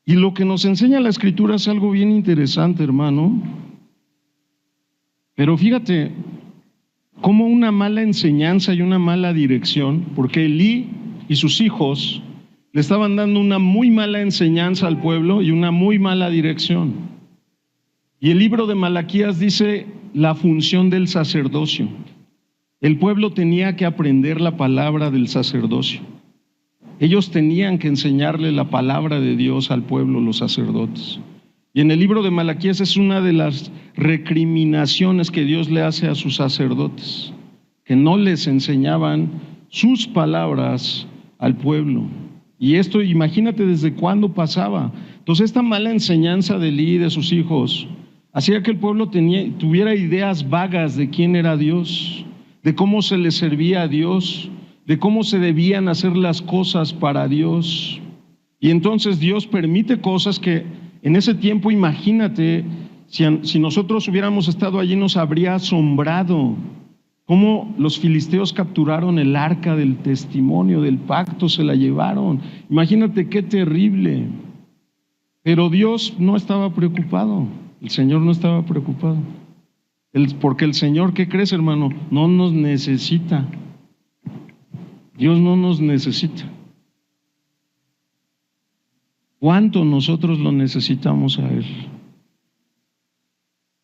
Y lo que nos enseña la Escritura es algo bien interesante, hermano. Pero fíjate, como una mala enseñanza y una mala dirección, porque Elí y sus hijos le estaban dando una muy mala enseñanza al pueblo y una muy mala dirección. Y el libro de Malaquías dice la función del sacerdocio. El pueblo tenía que aprender la palabra del sacerdocio. Ellos tenían que enseñarle la palabra de Dios al pueblo, los sacerdotes. Y en el libro de Malaquías es una de las recriminaciones que Dios le hace a sus sacerdotes, que no les enseñaban sus palabras al pueblo. Y esto, imagínate desde cuándo pasaba. Entonces esta mala enseñanza de Elí y de sus hijos hacía que el pueblo tuviera ideas vagas de quién era Dios, de cómo se le servía a Dios, de cómo se debían hacer las cosas para Dios. Y entonces Dios permite cosas que en ese tiempo, imagínate, si nosotros hubiéramos estado allí, nos habría asombrado cómo los filisteos capturaron el arca del testimonio, del pacto, se la llevaron. Imagínate qué terrible. Pero Dios no estaba preocupado, el Señor no estaba preocupado. Porque el Señor, ¿qué crees, hermano? No nos necesita. Dios no nos necesita. ¿Cuánto nosotros lo necesitamos a Él?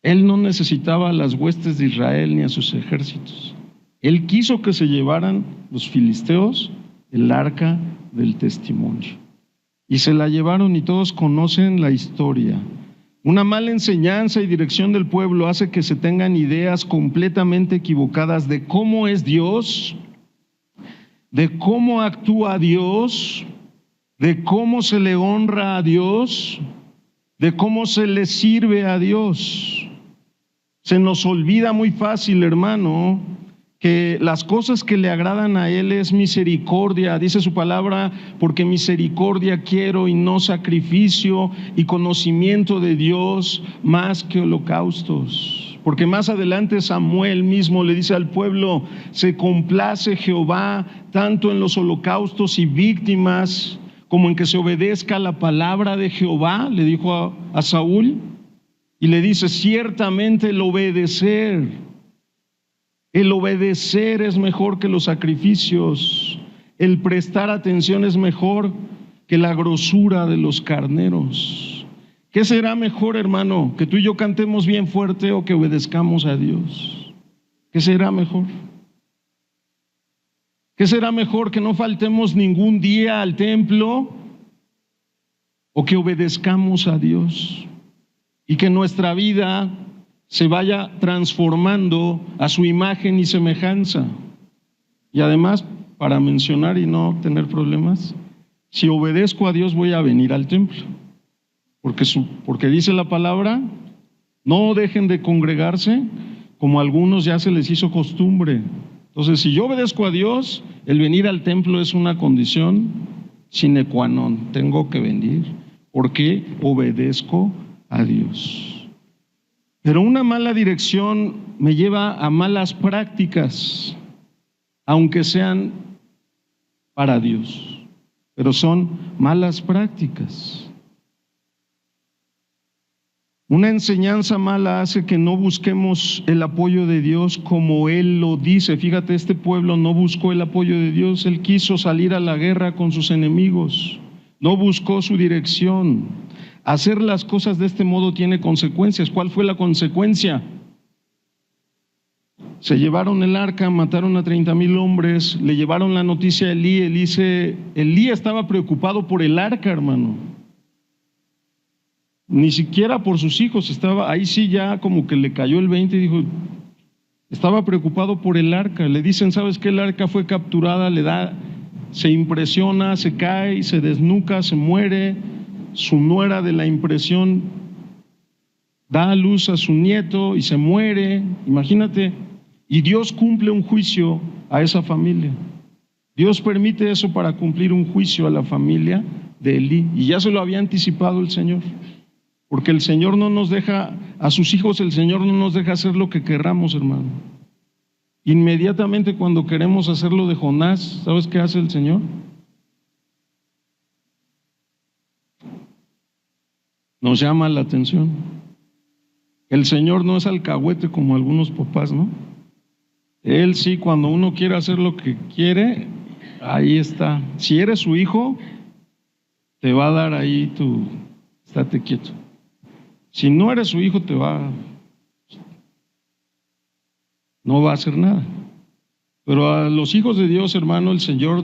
Él no necesitaba a las huestes de Israel ni a sus ejércitos. Él quiso que se llevaran los filisteos el arca del testimonio. Y se la llevaron y todos conocen la historia. Una mala enseñanza y dirección del pueblo hace que se tengan ideas completamente equivocadas de cómo es Dios, de cómo actúa Dios, de cómo se le honra a Dios, de cómo se le sirve a Dios. Se nos olvida muy fácil, hermano, que las cosas que le agradan a Él es misericordia. Dice su palabra, porque misericordia quiero y no sacrificio, y conocimiento de Dios más que holocaustos. Porque más adelante Samuel mismo le dice al pueblo, se complace Jehová tanto en los holocaustos y víctimas como en que se obedezca la palabra de Jehová, le dijo a Saúl, y le dice, ciertamente el obedecer es mejor que los sacrificios, el prestar atención es mejor que la grosura de los carneros. ¿Qué será mejor, hermano? ¿Que tú y yo cantemos bien fuerte o que obedezcamos a Dios? ¿Qué será mejor? ¿Qué será mejor? ¿Que no faltemos ningún día al templo o que obedezcamos a Dios? Y que nuestra vida se vaya transformando a su imagen y semejanza. Y además, para mencionar y no tener problemas, si obedezco a Dios voy a venir al templo. Porque dice la palabra, no dejen de congregarse como a algunos ya se les hizo costumbre. Entonces, si yo obedezco a Dios, el venir al templo es una condición sine qua non. Tengo que venir porque obedezco a Dios. Pero una mala dirección me lleva a malas prácticas, aunque sean para Dios, pero son malas prácticas. Una enseñanza mala hace que no busquemos el apoyo de Dios como Él lo dice. Fíjate, este pueblo no buscó el apoyo de Dios. Él quiso salir a la guerra con sus enemigos. No buscó su dirección. Hacer las cosas de este modo tiene consecuencias. ¿Cuál fue la consecuencia? Se llevaron el arca, mataron a 30,000 hombres, le llevaron la noticia a Elí. Elí estaba preocupado por el arca, hermano. Ni siquiera por sus hijos estaba, ahí sí ya como que le cayó el 20 y dijo, estaba preocupado por el arca. Le dicen, ¿sabes qué? El arca fue capturada, se impresiona, se cae, se desnuca, se muere. Su nuera de la impresión da a luz a su nieto y se muere, imagínate. Y Dios cumple un juicio a esa familia. Dios permite eso para cumplir un juicio a la familia de Elí. Y ya se lo había anticipado el Señor. Porque el Señor no nos deja, a sus hijos el Señor no nos deja hacer lo que querramos, hermano. Inmediatamente cuando queremos hacer lo de Jonás, ¿sabes qué hace el Señor? Nos llama la atención. El Señor no es alcahuete como algunos papás, ¿no? Él sí, cuando uno quiere hacer lo que quiere, ahí está. Si eres su hijo, te va a dar ahí estate quieto. Si no eres su hijo, no va a hacer nada. Pero a los hijos de Dios, hermano, el Señor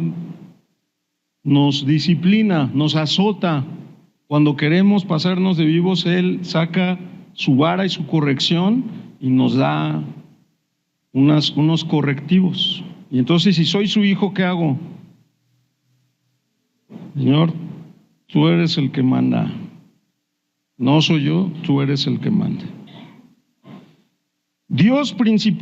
nos disciplina, nos azota. Cuando queremos pasarnos de vivos, Él saca su vara y su corrección y nos da unos correctivos. Y entonces, si soy su hijo, ¿qué hago? Señor, tú eres el que manda. No soy yo, tú eres el que manda. Dios,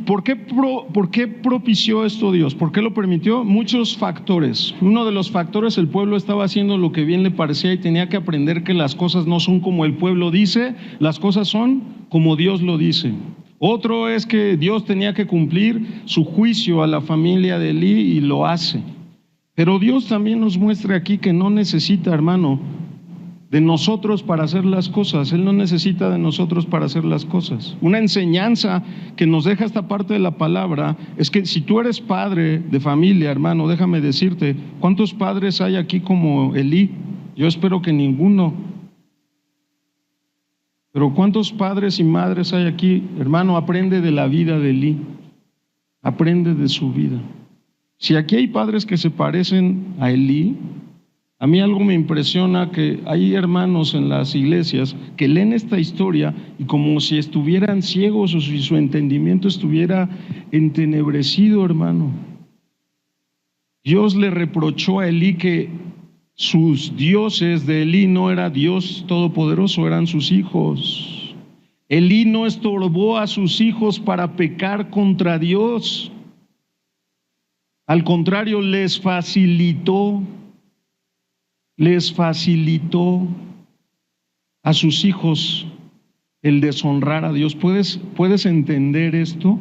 ¿por qué propició esto Dios? ¿Por qué lo permitió? Muchos factores. Uno de los factores, el pueblo estaba haciendo lo que bien le parecía y tenía que aprender que las cosas no son como el pueblo dice, las cosas son como Dios lo dice. Otro es que Dios tenía que cumplir su juicio a la familia de Elí y lo hace. Pero Dios también nos muestra aquí que no necesita, hermano, de nosotros para hacer las cosas. Él no necesita de nosotros para hacer las cosas. Una enseñanza que nos deja esta parte de la palabra es que si tú eres padre de familia, hermano, déjame decirte, ¿cuántos padres hay aquí como Elí? Yo espero que ninguno. Pero ¿cuántos padres y madres hay aquí? Hermano, aprende de la vida de Elí. Aprende de su vida. Si aquí hay padres que se parecen a Elí, a mí algo me impresiona que hay hermanos en las iglesias que leen esta historia y como si estuvieran ciegos o si su entendimiento estuviera entenebrecido, hermano. Dios le reprochó a Elí que sus dioses de Elí no era Dios todopoderoso, eran sus hijos. Elí no estorbó a sus hijos para pecar contra Dios. Al contrario, les facilitó a sus hijos el deshonrar a Dios. ¿Puedes entender esto?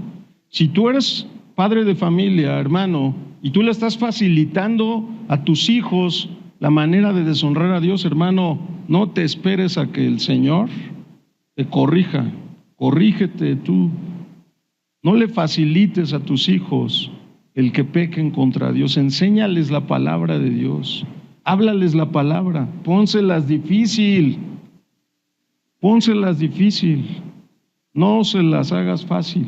Si tú eres padre de familia, hermano, y tú le estás facilitando a tus hijos la manera de deshonrar a Dios, hermano, no te esperes a que el Señor te corrija. Corrígete tú. No le facilites a tus hijos el que pequen contra Dios. Enséñales la palabra de Dios. Háblales la palabra, pónselas difícil, no se las hagas fácil,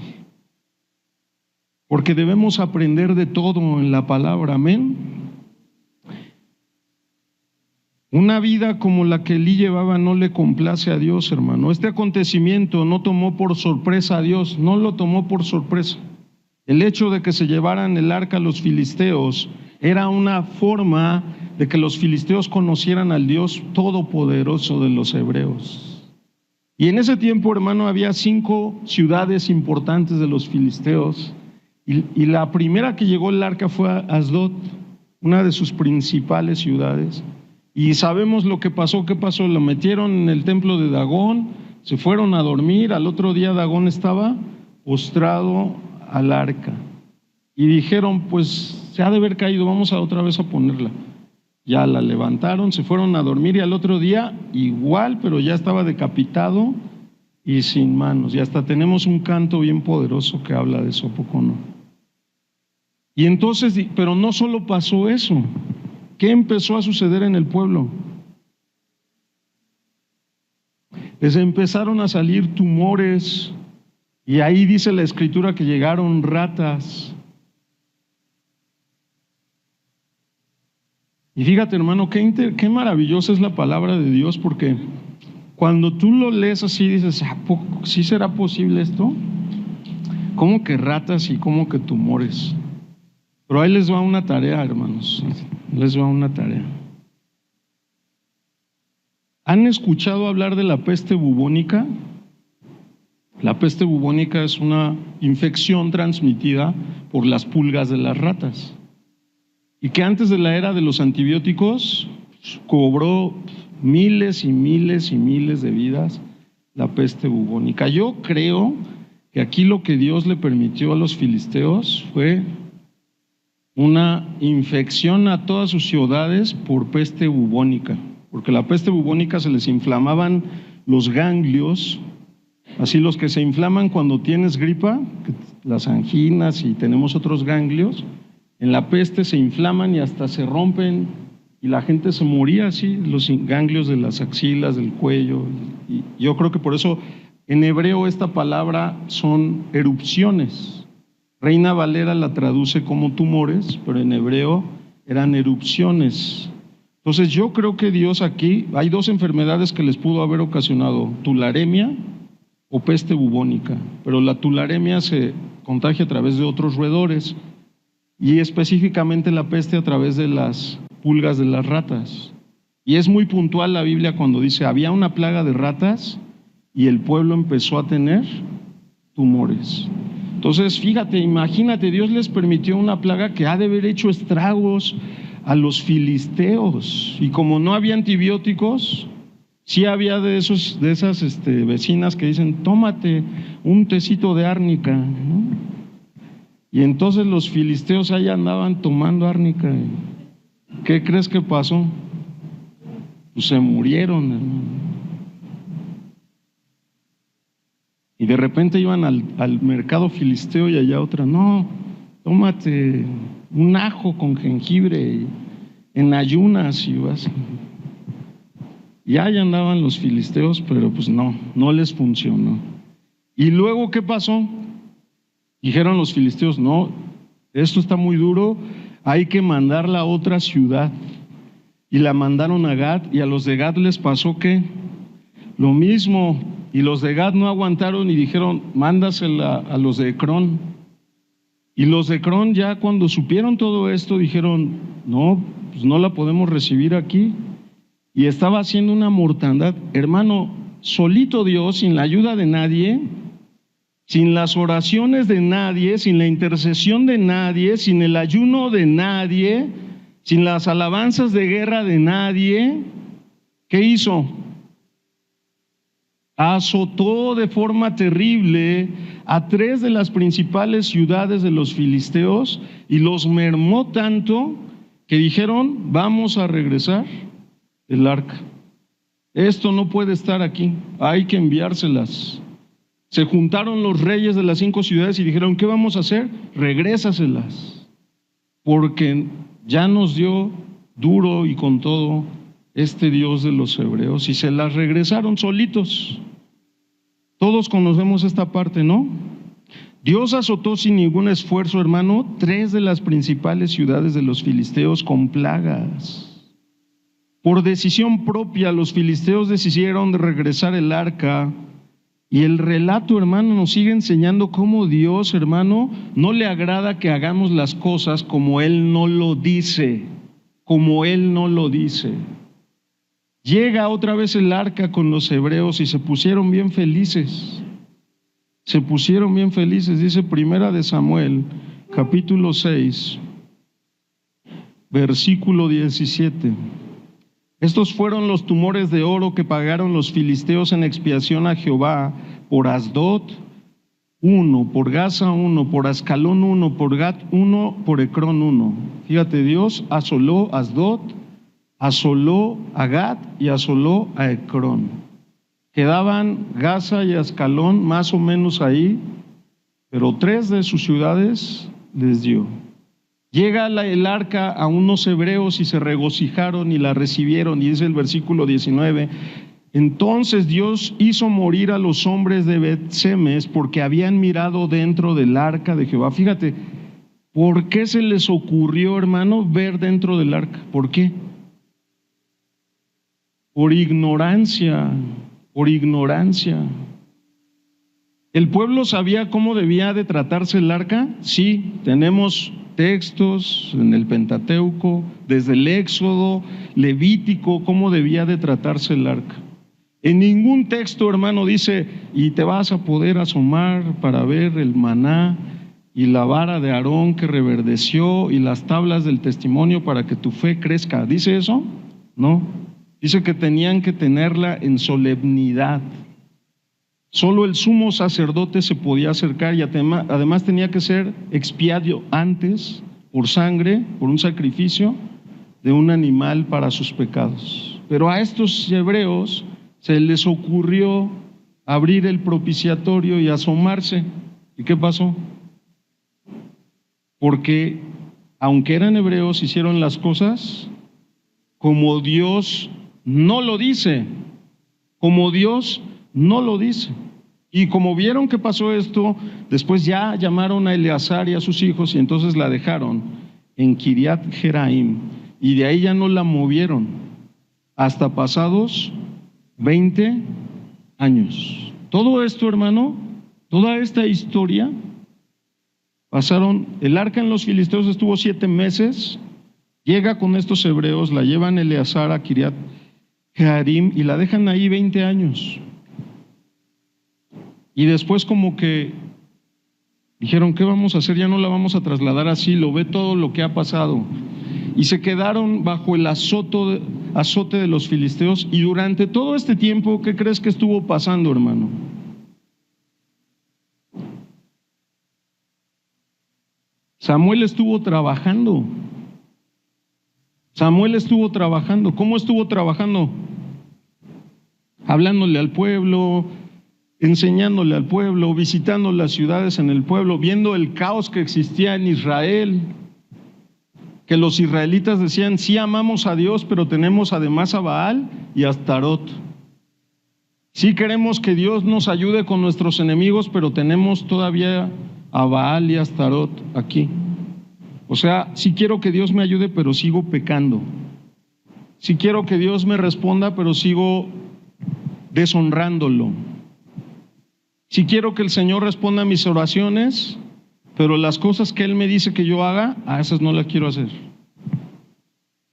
porque debemos aprender de todo en la palabra, amén. Una vida como la que Elí llevaba no le complace a Dios, hermano. Este acontecimiento no tomó por sorpresa a Dios, no lo tomó por sorpresa. El hecho de que se llevaran el arca a los filisteos era una forma de que los filisteos conocieran al Dios todopoderoso de los hebreos. Y en ese tiempo, hermano, había 5 ciudades importantes de los filisteos, y la primera que llegó el arca fue a Asdod, una de sus principales ciudades. Y sabemos lo que pasó. ¿Qué pasó? Lo metieron en el templo de Dagón, se fueron a dormir, al otro día Dagón estaba postrado al arca. Y dijeron, pues se ha de haber caído, vamos a otra vez a ponerla. Ya la levantaron, se fueron a dormir y al otro día igual, pero ya estaba decapitado y sin manos. Y hasta tenemos un canto bien poderoso que habla de eso, ¿a poco no? Y entonces, pero no solo pasó eso. ¿Qué empezó a suceder en el pueblo? Les empezaron a salir tumores, y ahí dice la Escritura que llegaron ratas. Y fíjate, hermano, qué maravillosa es la palabra de Dios, porque cuando tú lo lees así dices, ¿sí será posible esto? ¿Cómo que ratas y cómo que tumores? Pero ahí les va una tarea, hermanos, les va una tarea. ¿Han escuchado hablar de la peste bubónica? La peste bubónica es una infección transmitida por las pulgas de las ratas, y que antes de la era de los antibióticos cobró miles y miles y miles de vidas la peste bubónica. Yo creo que aquí lo que Dios le permitió a los filisteos fue una infección a todas sus ciudades por peste bubónica, porque la peste bubónica se les inflamaban los ganglios, así los que se inflaman cuando tienes gripa, las anginas y tenemos otros ganglios, en la peste se inflaman y hasta se rompen y la gente se moría así, los ganglios de las axilas, del cuello. Y yo creo que por eso en hebreo esta palabra son erupciones. Reina Valera la traduce como tumores, pero en hebreo eran erupciones. Entonces yo creo que Dios aquí, hay dos enfermedades que les pudo haber ocasionado, tularemia o peste bubónica, pero la tularemia se contagia a través de otros roedores y específicamente la peste a través de las pulgas de las ratas. Y es muy puntual la Biblia cuando dice, había una plaga de ratas y el pueblo empezó a tener tumores. Entonces, fíjate, imagínate, Dios les permitió una plaga que ha de haber hecho estragos a los filisteos. Y como no había antibióticos, sí había de esas vecinas que dicen, tómate un tecito de árnica, ¿no? Y entonces los filisteos ahí andaban tomando árnica. ¿Qué crees que pasó? Pues se murieron, hermano. Y de repente iban al mercado filisteo y allá otra, no, tómate un ajo con jengibre en ayunas y vas. Y ahí andaban los filisteos, pero pues no les funcionó. ¿Y luego qué pasó? Dijeron los filisteos, no, esto está muy duro, hay que mandarla a otra ciudad. Y la mandaron a Gat, y a los de Gat les pasó ¿qué? Lo mismo. Y los de Gat no aguantaron y dijeron, mándasela a los de Ecrón. Y los de Ecrón ya cuando supieron todo esto dijeron, no, pues no la podemos recibir aquí. Y estaba haciendo una mortandad. Hermano, solito Dios, sin la ayuda de nadie, sin las oraciones de nadie, sin la intercesión de nadie, sin el ayuno de nadie, sin las alabanzas de guerra de nadie, ¿qué hizo? Azotó de forma terrible a 3 de las principales ciudades de los filisteos y los mermó tanto que dijeron, vamos a regresar el arca. Esto no puede estar aquí, hay que enviárselas. Se juntaron los reyes de las 5 ciudades y dijeron, ¿qué vamos a hacer? Regrésaselas, porque ya nos dio duro y con todo este Dios de los hebreos, y se las regresaron solitos. Todos conocemos esta parte, ¿no? Dios azotó sin ningún esfuerzo, hermano, 3 de las principales ciudades de los filisteos con plagas. Por decisión propia, los filisteos decidieron de regresar el arca, y el relato, hermano, nos sigue enseñando cómo Dios, hermano, no le agrada que hagamos las cosas como Él no lo dice, como Él no lo dice. Llega otra vez el arca con los hebreos y se pusieron bien felices. Se pusieron bien felices, dice Primera de Samuel, capítulo 6, versículo 17. Estos fueron los tumores de oro que pagaron los filisteos en expiación a Jehová por Asdod 1, por Gaza 1, por Ascalón 1, por Gat 1, por Ecrón 1. Fíjate, Dios asoló a Asdod, asoló a Gat y asoló a Ecrón. Quedaban Gaza y Ascalón, más o menos ahí, pero 3 de sus ciudades les dio. Llega el arca a unos hebreos y se regocijaron y la recibieron, y dice el versículo 19, entonces Dios hizo morir a los hombres de Bet-Semes porque habían mirado dentro del arca de Jehová. Fíjate, ¿por qué se les ocurrió, hermano, ver dentro del arca? ¿Por qué? Por ignorancia, por ignorancia. ¿El pueblo sabía cómo debía de tratarse el arca? Sí, tenemos textos en el Pentateuco, desde el Éxodo, Levítico, cómo debía de tratarse el arca. En ningún texto, hermano, dice, y te vas a poder asomar para ver el maná y la vara de Aarón que reverdeció y las tablas del testimonio para que tu fe crezca. ¿Dice eso? No. Dice que tenían que tenerla en solemnidad. Solo el sumo sacerdote se podía acercar y además tenía que ser expiado antes por sangre, por un sacrificio de un animal para sus pecados. Pero a estos hebreos se les ocurrió abrir el propiciatorio y asomarse. ¿Y qué pasó? Porque aunque eran hebreos, hicieron las cosas como Dios no lo dice, como Dios no lo dice. Y como vieron que pasó esto, después ya llamaron a Eleazar y a sus hijos y entonces la dejaron en Kiriat Jeraim y de ahí ya no la movieron hasta pasados 20 años. Todo esto, hermano, toda esta historia, pasaron, el arca en los filisteos estuvo 7 meses, llega con estos hebreos, la llevan Eleazar a Kiriat Jearim y la dejan ahí 20 años. Y después como que dijeron, ¿qué vamos a hacer? Ya no la vamos a trasladar así, lo ve todo lo que ha pasado. Y se quedaron bajo el azote de los filisteos. Y durante todo este tiempo, ¿qué crees que estuvo pasando, hermano? Samuel estuvo trabajando. Samuel estuvo trabajando. ¿Cómo estuvo trabajando? Hablándole al pueblo, enseñándole al pueblo, visitando las ciudades en el pueblo, viendo el caos que existía en Israel, que los israelitas decían, sí amamos a Dios, pero tenemos además a Baal y a Astarot. Sí queremos que Dios nos ayude con nuestros enemigos, pero tenemos todavía a Baal y a Astarot aquí. O sea, sí quiero que Dios me ayude, pero sigo pecando. Sí quiero que Dios me responda, pero sigo deshonrándolo. Sí quiero que el Señor responda a mis oraciones, pero las cosas que Él me dice que yo haga, a esas no las quiero hacer.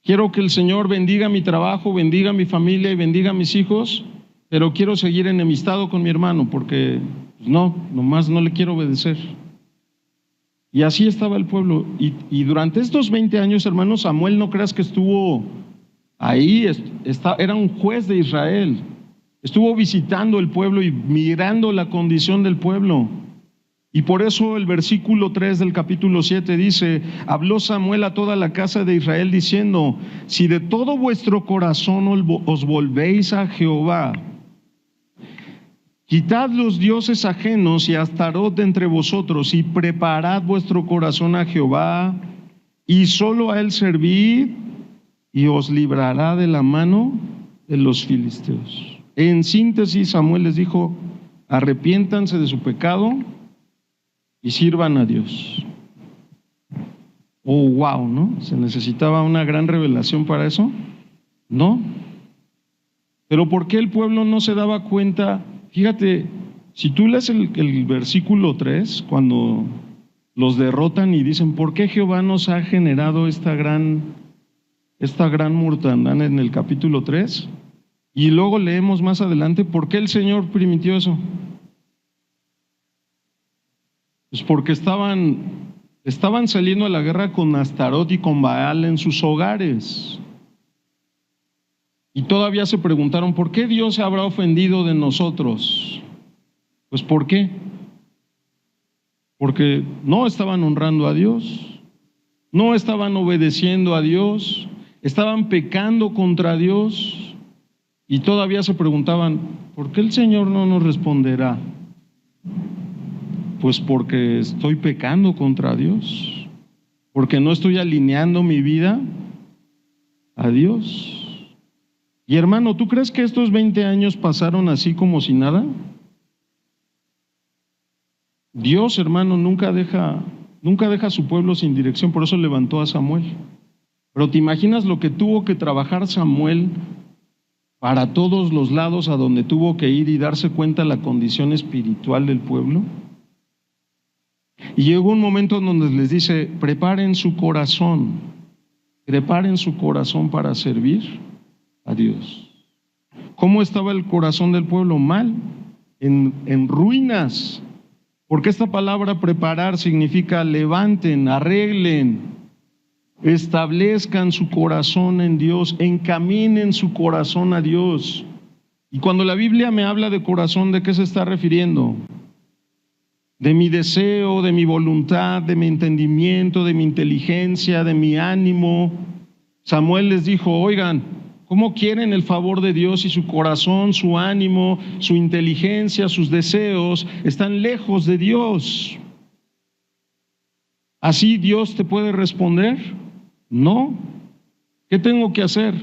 Quiero que el Señor bendiga mi trabajo, bendiga mi familia y bendiga a mis hijos, pero quiero seguir enemistado con mi hermano porque nomás no le quiero obedecer. Y así estaba el pueblo. Y durante estos 20 años, hermanos, Samuel no creas que estuvo ahí, era un juez de Israel. Estuvo visitando el pueblo y mirando la condición del pueblo. Y por eso el versículo 3 del capítulo 7 dice, habló Samuel a toda la casa de Israel diciendo, si de todo vuestro corazón os volvéis a Jehová, quitad los dioses ajenos y Astarot de entre vosotros y preparad vuestro corazón a Jehová y solo a él servid y os librará de la mano de los filisteos. En síntesis, Samuel les dijo, arrepiéntanse de su pecado y sirvan a Dios. Oh, wow, ¿no? ¿Se necesitaba una gran revelación para eso? No. Pero ¿por qué el pueblo no se daba cuenta? Fíjate, si tú lees el versículo 3, cuando los derrotan y dicen, ¿por qué Jehová nos ha generado esta gran mortandad en el capítulo 3? Y luego leemos más adelante, ¿por qué el Señor permitió eso? Pues porque estaban saliendo a la guerra con Astarot y con Baal en sus hogares. Y todavía se preguntaron, ¿por qué Dios se habrá ofendido de nosotros? Pues ¿por qué? Porque no estaban honrando a Dios, no estaban obedeciendo a Dios, estaban pecando contra Dios. Y todavía se preguntaban, ¿por qué el Señor no nos responderá? Pues porque estoy pecando contra Dios, porque no estoy alineando mi vida a Dios. Y hermano, ¿tú crees que estos 20 años pasaron así como si nada? Dios, hermano, nunca deja a su pueblo sin dirección, por eso levantó a Samuel. Pero ¿te imaginas lo que tuvo que trabajar Samuel para todos los lados a donde tuvo que ir y darse cuenta de la condición espiritual del pueblo? Y llegó un momento en donde les dice, preparen su corazón para servir a Dios. ¿Cómo estaba el corazón del pueblo? Mal, en ruinas. Porque esta palabra preparar significa levanten, arreglen, establezcan su corazón en Dios, encaminen su corazón a Dios. Y cuando la Biblia me habla de corazón, ¿de qué se está refiriendo? De mi deseo, de mi voluntad, de mi entendimiento, de mi inteligencia, de mi ánimo. Samuel les dijo, oigan, ¿cómo quieren el favor de Dios si su corazón, su ánimo, su inteligencia, sus deseos están lejos de Dios? ¿Así Dios te puede responder? No. ¿Qué tengo que hacer?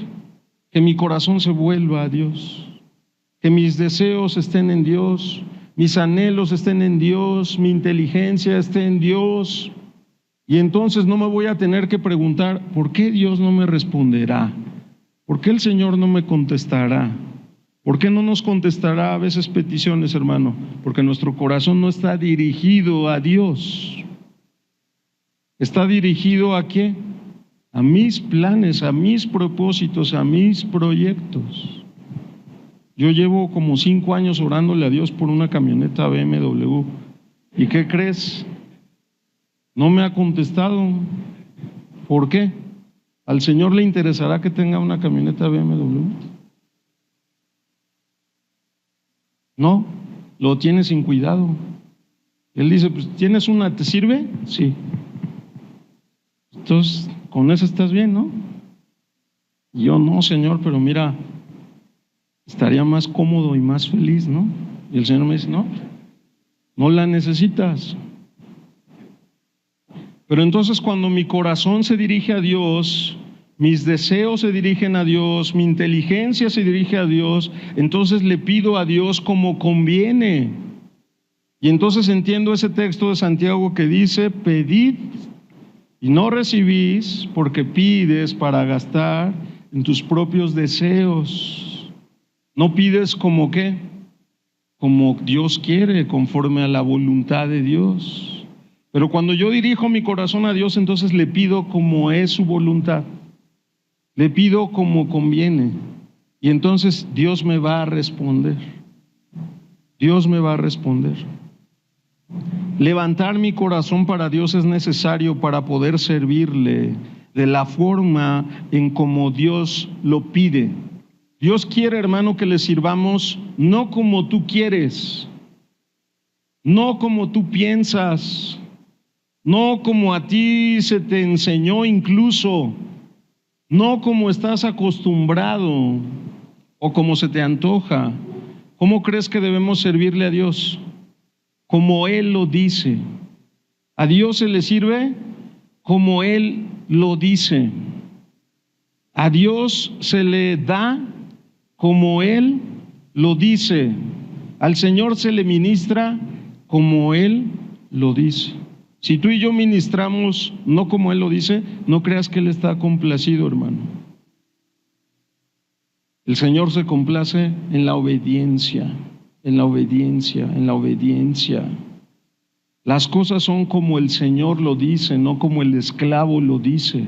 Que mi corazón se vuelva a Dios, que mis deseos estén en Dios, mis anhelos estén en Dios, mi inteligencia esté en Dios. Y entonces no me voy a tener que preguntar, ¿por qué Dios no me responderá? ¿Por qué el Señor no me contestará? ¿Por qué no nos contestará a veces peticiones, hermano? Porque nuestro corazón no está dirigido a Dios. ¿Está dirigido a qué? A mis planes, a mis propósitos, a mis proyectos. Yo llevo como 5 años orándole a Dios por una camioneta BMW. ¿Y qué crees? No me ha contestado. ¿Por qué? ¿Al Señor le interesará que tenga una camioneta BMW? No, lo tiene sin cuidado. Él dice, pues ¿tienes una? ¿Te sirve? Sí. Entonces, con eso estás bien, ¿no? Y yo, no, Señor, pero mira, estaría más cómodo y más feliz, ¿no? Y el Señor me dice, no, no la necesitas. Pero entonces cuando mi corazón se dirige a Dios, mis deseos se dirigen a Dios, mi inteligencia se dirige a Dios, entonces le pido a Dios como conviene. Y entonces entiendo ese texto de Santiago que dice, pedid y no recibís porque pides para gastar en tus propios deseos. No pides como qué, como Dios quiere, conforme a la voluntad de Dios. Pero cuando yo dirijo mi corazón a Dios, entonces le pido como es su voluntad. Le pido como conviene. Y entonces Dios me va a responder. Dios me va a responder. Levantar mi corazón para Dios es necesario para poder servirle de la forma en como Dios lo pide. Dios quiere, hermano, que le sirvamos no como tú quieres, no como tú piensas, no como a ti se te enseñó incluso, no como estás acostumbrado o como se te antoja. ¿Cómo crees que debemos servirle a Dios? Como Él lo dice. A Dios se le sirve como Él lo dice. A Dios se le da como Él lo dice. Al Señor se le ministra como Él lo dice. Si tú y yo ministramos no como Él lo dice, no creas que Él está complacido, hermano. El Señor se complace en la obediencia, en la obediencia, en la obediencia. Las cosas son como el Señor lo dice, no como el esclavo lo dice.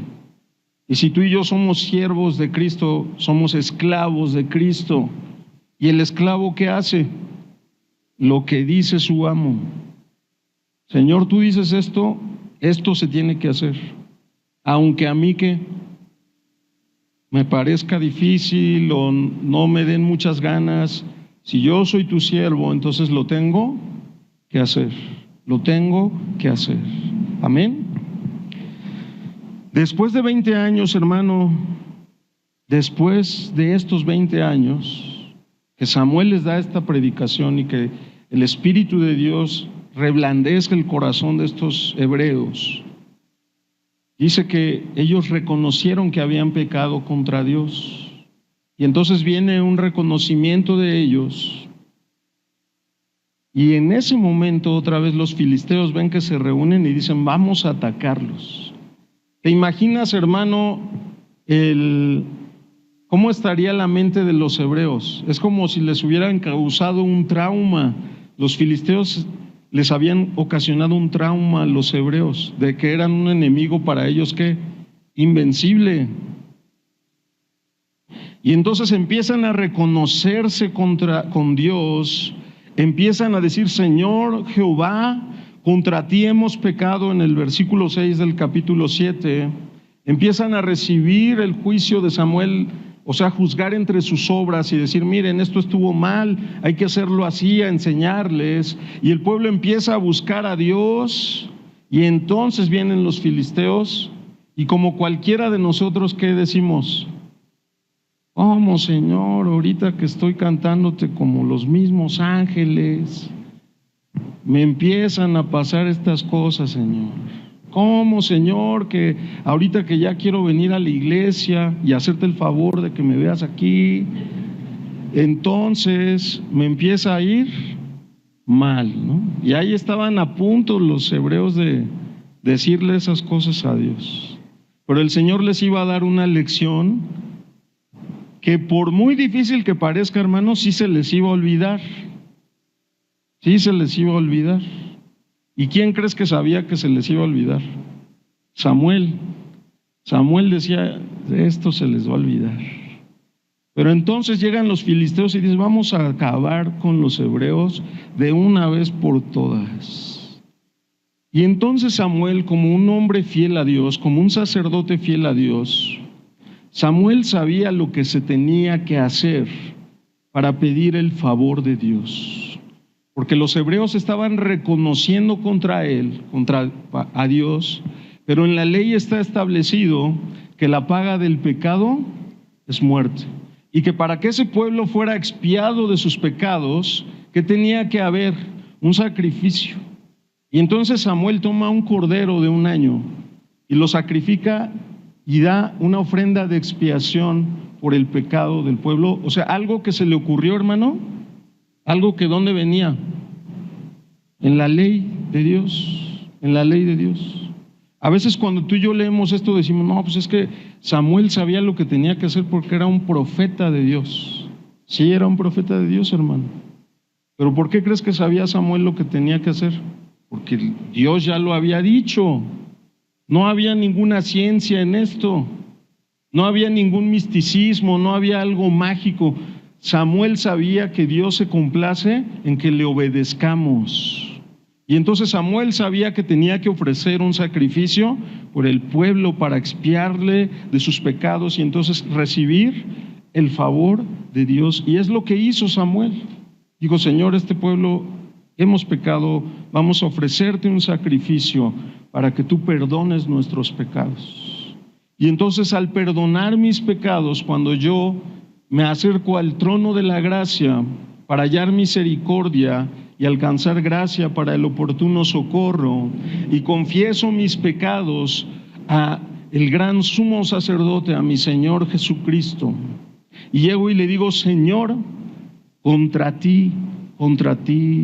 Y si tú y yo somos siervos de Cristo, somos esclavos de Cristo. ¿Y el esclavo qué hace? Lo que dice su amo. Señor, tú dices esto, esto se tiene que hacer. Aunque a mí que me parezca difícil o no me den muchas ganas, si yo soy tu siervo, entonces lo tengo que hacer. Lo tengo que hacer. Amén. Después de 20 años, hermano, después de estos 20 años, que Samuel les da esta predicación y que el Espíritu de Dios reblandezca el corazón de estos hebreos, dice que ellos reconocieron que habían pecado contra Dios. Y entonces viene un reconocimiento de ellos. Y en ese momento otra vez los filisteos ven que se reúnen y dicen, vamos a atacarlos. ¿Te imaginas, hermano, cómo estaría la mente de los hebreos? Es como si les hubieran causado un trauma. Los filisteos les habían ocasionado un trauma a los hebreos, de que eran un enemigo para ellos, ¿qué? Invencible. Y entonces empiezan a reconocerse con Dios, empiezan a decir, Señor Jehová, contra ti hemos pecado, en el versículo 6 del capítulo 7, empiezan a recibir el juicio de Samuel, o sea, juzgar entre sus obras y decir, miren, esto estuvo mal, hay que hacerlo así, a enseñarles. Y el pueblo empieza a buscar a Dios, y entonces vienen los filisteos, y como cualquiera de nosotros, ¿qué decimos? ¿Cómo, Señor? Ahorita que estoy cantándote como los mismos ángeles, me empiezan a pasar estas cosas, Señor. ¿Cómo, Señor? Que ahorita que ya quiero venir a la iglesia y hacerte el favor de que me veas aquí, entonces me empieza a ir mal, ¿no? Y ahí estaban a punto los hebreos de decirle esas cosas a Dios. Pero el Señor les iba a dar una lección que, por muy difícil que parezca, hermanos, sí se les iba a olvidar. Sí se les iba a olvidar. ¿Y quién crees que sabía que se les iba a olvidar? Samuel. Samuel decía, esto se les va a olvidar. Pero entonces llegan los filisteos y dicen, vamos a acabar con los hebreos de una vez por todas. Y entonces Samuel, como un hombre fiel a Dios, como un sacerdote fiel a Dios, Samuel sabía lo que se tenía que hacer para pedir el favor de Dios, porque los hebreos estaban reconociendo contra a Dios, pero en la ley está establecido que la paga del pecado es muerte, y que para que ese pueblo fuera expiado de sus pecados, ¿qué tenía que haber? Un sacrificio. Y entonces Samuel toma un cordero de 1 año y lo sacrifica y da una ofrenda de expiación por el pecado del pueblo. O sea, algo que se le ocurrió, hermano, algo que ¿dónde venía? En la ley de Dios, en la ley de Dios. A veces cuando tú y yo leemos esto decimos, no, pues es que Samuel sabía lo que tenía que hacer porque era un profeta de Dios. Sí, era un profeta de Dios, hermano. Pero ¿por qué crees que sabía Samuel lo que tenía que hacer? Porque Dios ya lo había dicho. No había ninguna ciencia en esto, no había ningún misticismo, no había algo mágico. Samuel sabía que Dios se complace en que le obedezcamos. Y entonces Samuel sabía que tenía que ofrecer un sacrificio por el pueblo para expiarle de sus pecados y entonces recibir el favor de Dios. Y es lo que hizo Samuel. Dijo, Señor, este pueblo hemos pecado, vamos a ofrecerte un sacrificio para que tú perdones nuestros pecados. Y entonces al perdonar mis pecados, cuando yo me acerco al trono de la gracia para hallar misericordia y alcanzar gracia para el oportuno socorro, y confieso mis pecados a el gran sumo sacerdote, a mi Señor Jesucristo, y llego y le digo, Señor, contra ti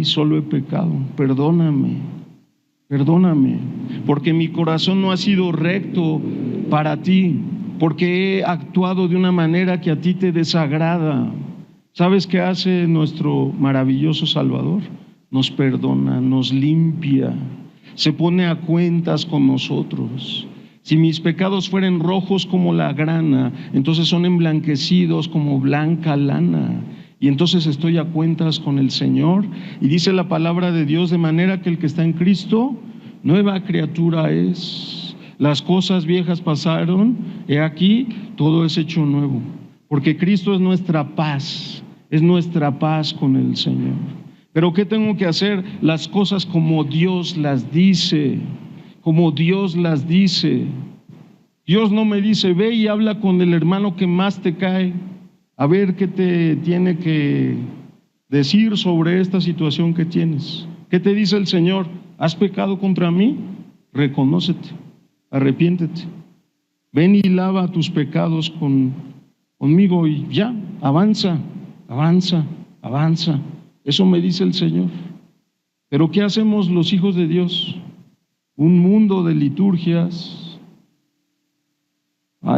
solo he pecado, perdóname, porque mi corazón no ha sido recto para ti, porque he actuado de una manera que a ti te desagrada. ¿Sabes qué hace nuestro maravilloso Salvador? Nos perdona, nos limpia, se pone a cuentas con nosotros. Si mis pecados fueren rojos como la grana, entonces son emblanquecidos como blanca lana. Y entonces estoy a cuentas con el Señor. Y dice la palabra de Dios, de manera que el que está en Cristo, nueva criatura es. Las cosas viejas pasaron, he aquí, todo es hecho nuevo. Porque Cristo es nuestra paz con el Señor. Pero ¿qué tengo que hacer? Las cosas como Dios las dice, como Dios las dice. Dios no me dice, ve y habla con el hermano que más te cae, a ver qué te tiene que decir sobre esta situación que tienes. ¿Qué te dice el Señor? ¿Has pecado contra mí? Reconócete, arrepiéntete. Ven y lava tus pecados conmigo y ya, avanza, avanza, avanza. Eso me dice el Señor. Pero ¿qué hacemos los hijos de Dios? Un mundo de liturgias.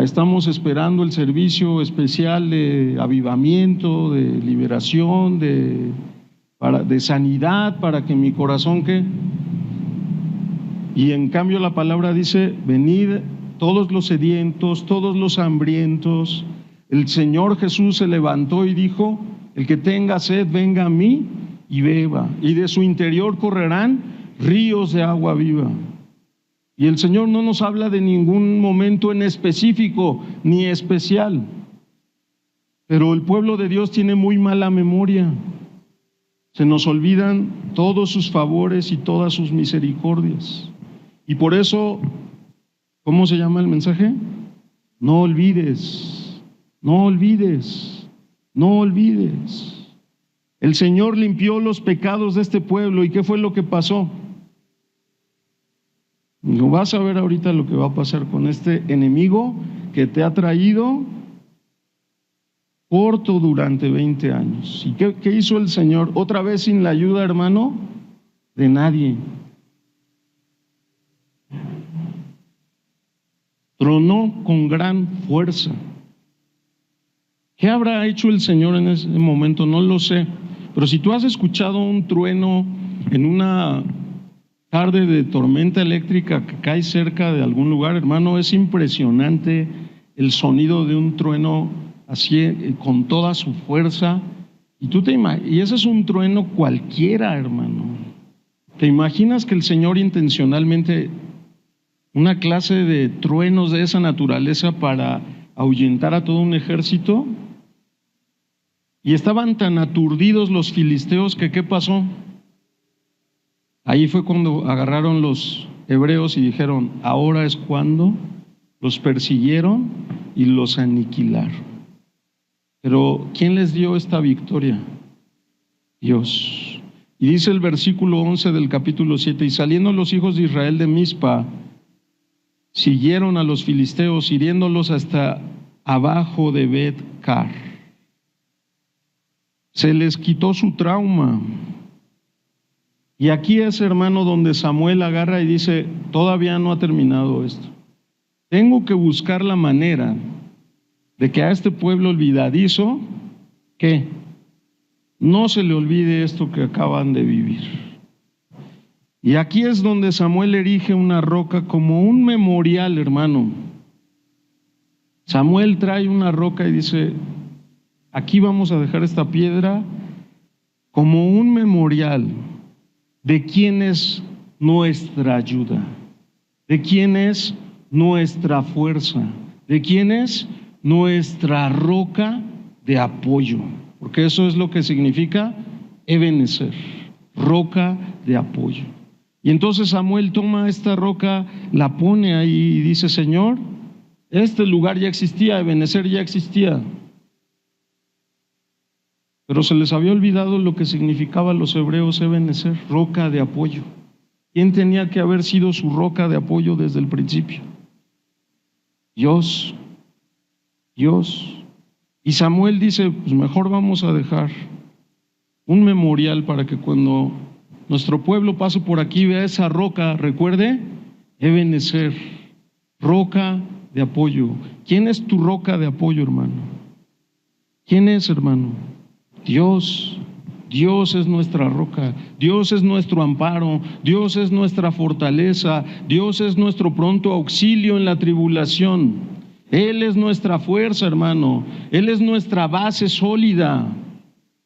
Estamos esperando el servicio especial de avivamiento, de liberación, de sanidad, para que mi corazón ¿qué? Y en cambio la palabra dice, venid todos los sedientos, todos los hambrientos. El Señor Jesús se levantó y dijo, el que tenga sed, venga a mí y beba, y de su interior correrán ríos de agua viva. Y el Señor no nos habla de ningún momento en específico ni especial, pero el pueblo de Dios tiene muy mala memoria. Se nos olvidan todos sus favores y todas sus misericordias. Y por eso, ¿cómo se llama el mensaje? No olvides, no olvides, no olvides. El Señor limpió los pecados de este pueblo. ¿Y qué fue lo que pasó? No vas a ver ahorita lo que va a pasar con este enemigo que te ha traído corto durante 20 años. ¿Y qué hizo el Señor? Otra vez sin la ayuda, hermano, de nadie. Tronó con gran fuerza. ¿Qué habrá hecho el Señor en ese momento? No lo sé. Pero si tú has escuchado un trueno en una tarde de tormenta eléctrica que cae cerca de algún lugar, hermano, es impresionante el sonido de un trueno así con toda su fuerza. Y ese es un trueno cualquiera, hermano. ¿Te imaginas que el Señor intencionalmente una clase de truenos de esa naturaleza para ahuyentar a todo un ejército? Y estaban tan aturdidos los filisteos que ¿qué pasó? Ahí fue cuando agarraron los hebreos y dijeron, ahora es cuando. Los persiguieron y los aniquilaron. Pero ¿quién les dio esta victoria? Dios. Y dice el versículo 11 del capítulo 7, y saliendo los hijos de Israel de Mizpa, siguieron a los filisteos, hiriéndolos hasta abajo de Bet-car. Se les quitó su trauma. Y aquí es, hermano, donde Samuel agarra y dice, todavía no ha terminado esto. Tengo que buscar la manera de que a este pueblo olvidadizo, ¿qué? No se le olvide esto que acaban de vivir. Y aquí es donde Samuel erige una roca como un memorial, hermano. Samuel trae una roca y dice, aquí vamos a dejar esta piedra como un memorial de quién es nuestra ayuda, de quién es nuestra fuerza, de quién es nuestra roca de apoyo, porque eso es lo que significa Ebenezer, roca de apoyo. Y entonces Samuel toma esta roca, la pone ahí y dice, Señor, este lugar ya existía, Ebenezer ya existía, pero se les había olvidado lo que significaba a los hebreos Ebenezer, roca de apoyo. ¿Quién tenía que haber sido su roca de apoyo desde el principio? Dios. Dios. Y Samuel dice, pues mejor vamos a dejar un memorial para que cuando nuestro pueblo pase por aquí vea esa roca, recuerde, Ebenezer, roca de apoyo. ¿Quién es tu roca de apoyo, hermano? ¿Quién es, hermano? Dios. Dios es nuestra roca, Dios es nuestro amparo, Dios es nuestra fortaleza, Dios es nuestro pronto auxilio en la tribulación. Él es nuestra fuerza, hermano, Él es nuestra base sólida.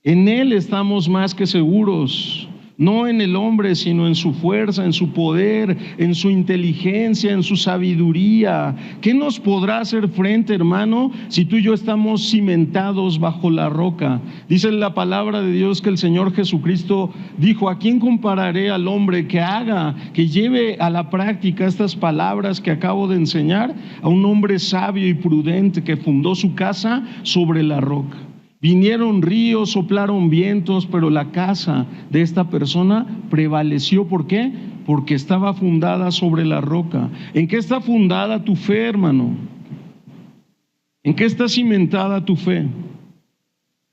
En Él estamos más que seguros. no en el hombre, sino en su fuerza, en su poder, en su inteligencia, en su sabiduría. ¿Qué nos podrá hacer frente, hermano, si tú y yo estamos cimentados bajo la roca? Dice la palabra de Dios que el Señor Jesucristo dijo: ¿a quién compararé al hombre que haga, que lleve a la práctica estas palabras que acabo de enseñar? A un hombre sabio y prudente que fundó su casa sobre la roca. Vinieron ríos, soplaron vientos, pero la casa de esta persona prevaleció. ¿Por qué? Porque estaba fundada sobre la roca. ¿En qué está fundada tu fe, hermano? ¿En qué está cimentada tu fe?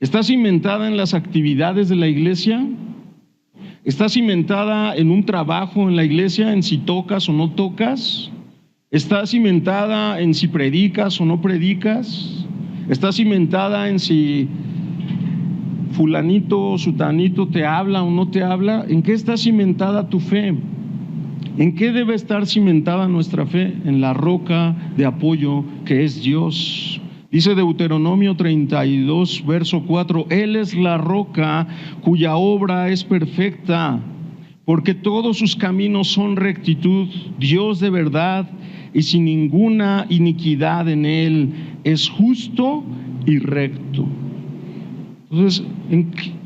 ¿Está cimentada en las actividades de la iglesia? ¿Está cimentada en un trabajo en la iglesia, en si tocas o no tocas? ¿Está cimentada en si predicas o no predicas? ¿Está cimentada en si fulanito o sutanito te habla o no te habla? ¿En qué está cimentada tu fe? ¿En qué debe estar cimentada nuestra fe? En la roca de apoyo que es Dios. Dice Deuteronomio 32, verso 4: Él es la roca cuya obra es perfecta, porque todos sus caminos son rectitud, Dios de verdad y sin ninguna iniquidad en él, es justo y recto. Entonces,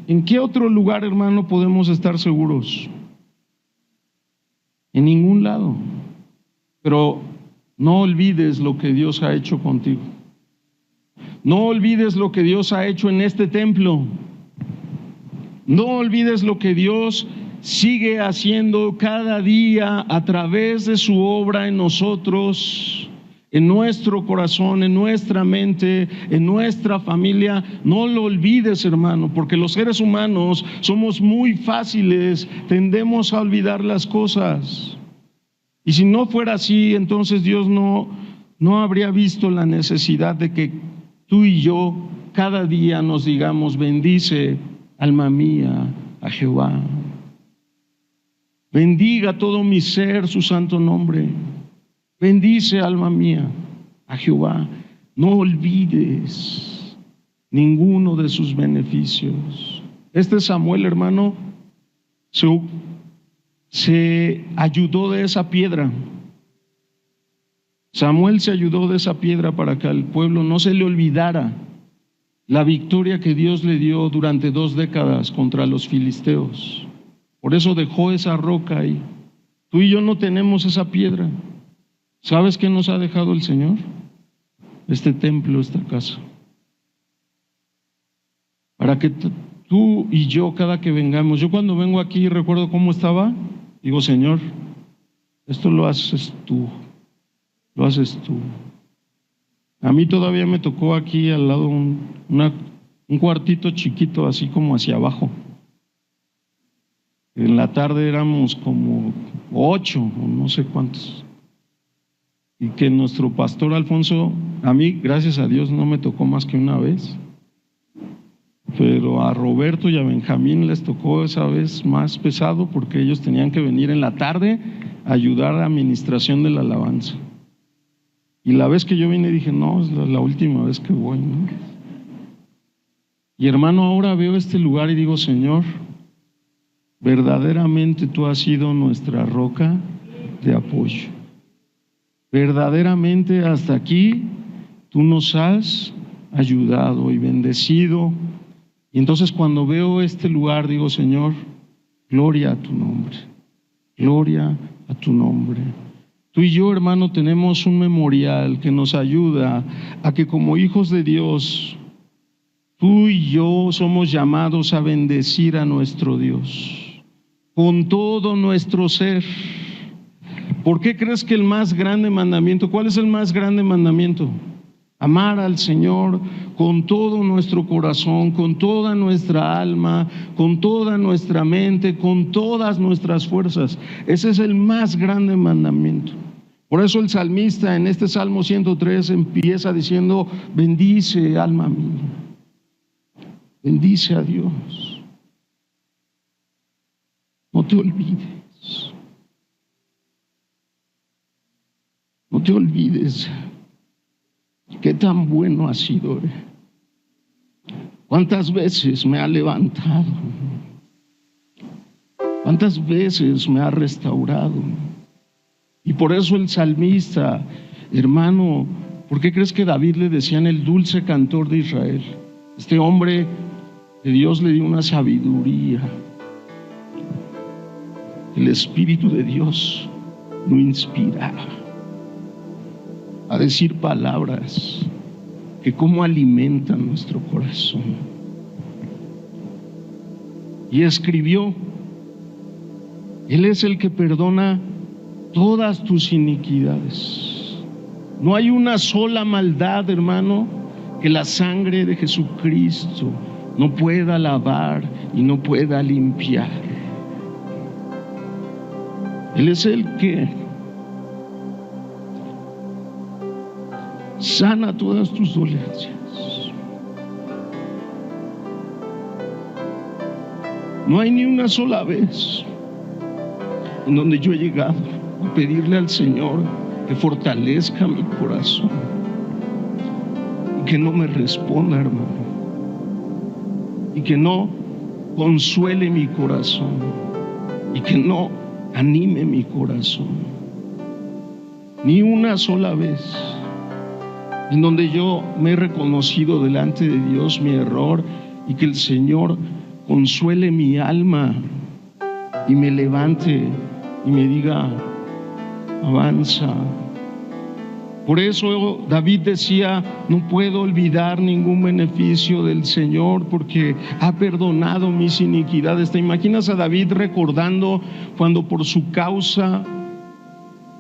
¿en qué otro lugar, hermano, podemos estar seguros? En ningún lado. Pero no olvides lo que Dios ha hecho contigo. No olvides lo que Dios ha hecho en este templo. No olvides lo que Dios sigue haciendo cada día a través de su obra en nosotros, en nuestro corazón, en nuestra mente, en nuestra familia. No lo olvides, hermano, porque los seres humanos somos muy fáciles, tendemos a olvidar las cosas. Y si no fuera así, entonces Dios no habría visto la necesidad de que tú y yo cada día nos digamos: bendice, alma mía, a Jehová. Bendiga todo mi ser su santo nombre. Bendice, alma mía, a Jehová. No olvides ninguno de sus beneficios. Este Samuel, hermano, se ayudó de esa piedra. Samuel se ayudó de esa piedra para que al pueblo no se le olvidara la victoria que Dios le dio durante 2 décadas contra los filisteos. Por eso dejó esa roca ahí. Tú y yo no tenemos esa piedra. ¿Sabes qué nos ha dejado el Señor? Este templo, esta casa. Para que tú y yo, cada que vengamos, yo cuando vengo aquí recuerdo cómo estaba, digo: Señor, esto lo haces tú, lo haces tú. A mí todavía me tocó aquí al lado un cuartito chiquito, así como hacia abajo. En la tarde éramos como 8 o no sé cuántos. Y que nuestro pastor Alfonso, a mí, gracias a Dios, no me tocó más que una vez. Pero a Roberto y a Benjamín les tocó esa vez más pesado, porque ellos tenían que venir en la tarde a ayudar a la administración de la alabanza. Y la vez que yo vine dije: no, es la última vez que voy, ¿no? Y hermano, ahora veo este lugar y digo: Señor, verdaderamente tú has sido nuestra roca de apoyo. Verdaderamente hasta aquí tú nos has ayudado y bendecido. Y entonces cuando veo este lugar digo: Señor, gloria a tu nombre, gloria a tu nombre. Tú y yo, hermano, tenemos un memorial que nos ayuda a que como hijos de Dios, tú y yo somos llamados a bendecir a nuestro Dios con todo nuestro ser. ¿Por qué crees que el más grande mandamiento? ¿Cuál es el más grande mandamiento? Amar al Señor con todo nuestro corazón, con toda nuestra alma, con toda nuestra mente, con todas nuestras fuerzas. Ese es el más grande mandamiento. Por eso el salmista en este Salmo 103 empieza diciendo: bendice, alma mía, bendice a Dios. No te olvides. No te olvides qué tan bueno ha sido. ¿Cuántas veces me ha levantado? ¿Cuántas veces me ha restaurado? Y por eso el salmista, hermano, ¿por qué crees que David le decían el dulce cantor de Israel? Este hombre que Dios le dio una sabiduría. El Espíritu de Dios lo inspira a decir palabras que cómo alimentan nuestro corazón. Y escribió: Él es el que perdona todas tus iniquidades. No hay una sola maldad, hermano, que la sangre de Jesucristo no pueda lavar y no pueda limpiar. Él es el que sana todas tus dolencias. No hay ni una sola vez en donde yo he llegado a pedirle al Señor que fortalezca mi corazón y que no me responda, hermano, y que no consuele mi corazón y que no anime mi corazón. Ni una sola vez en donde yo me he reconocido delante de Dios mi error y que el Señor consuele mi alma y me levante y me diga: avanza. Por eso David decía: no puedo olvidar ningún beneficio del Señor porque ha perdonado mis iniquidades. ¿Te imaginas a David recordando cuando por su causa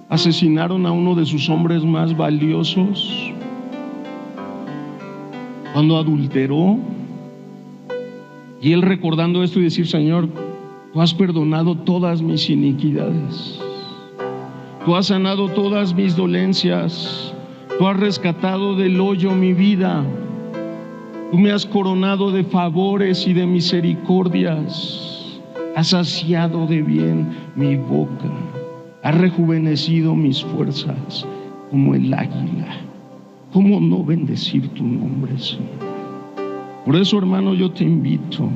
asesinaron a uno de sus hombres más valiosos? Cuando adulteró, y él recordando esto y decir: Señor, tú has perdonado todas mis iniquidades, tú has sanado todas mis dolencias, tú has rescatado del hoyo mi vida, tú me has coronado de favores y de misericordias, has saciado de bien mi boca, has rejuvenecido mis fuerzas como el águila. ¿Cómo no bendecir tu nombre, Señor? Por eso, hermano, yo te invito,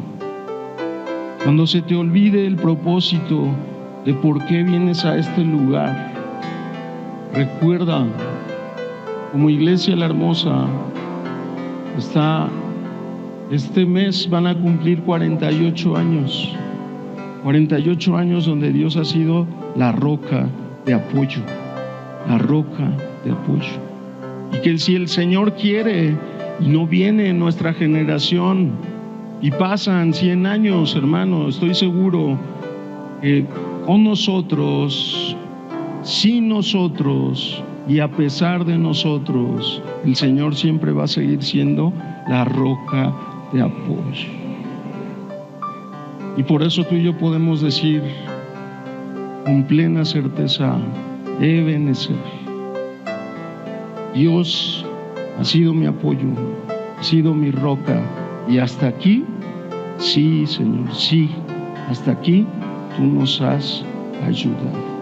cuando se te olvide el propósito de por qué vienes a este lugar, recuerda, como Iglesia La Hermosa, este mes van a cumplir 48 años. 48 años donde Dios ha sido la roca de apoyo, la roca de apoyo. Y que si el Señor quiere y no viene en nuestra generación y pasan 100 años, hermano, estoy seguro que con nosotros, sin nosotros y a pesar de nosotros, el Señor siempre va a seguir siendo la roca de apoyo. Y por eso tú y yo podemos decir con plena certeza: Ebenezer, Dios ha sido mi apoyo, ha sido mi roca, y hasta aquí, sí, Señor, sí, hasta aquí tú nos has ayudado.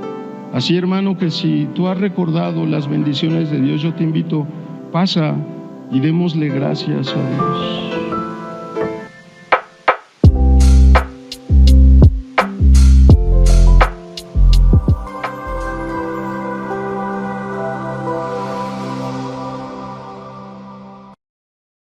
Así, hermano, que si tú has recordado las bendiciones de Dios, yo te invito, pasa y démosle gracias a Dios.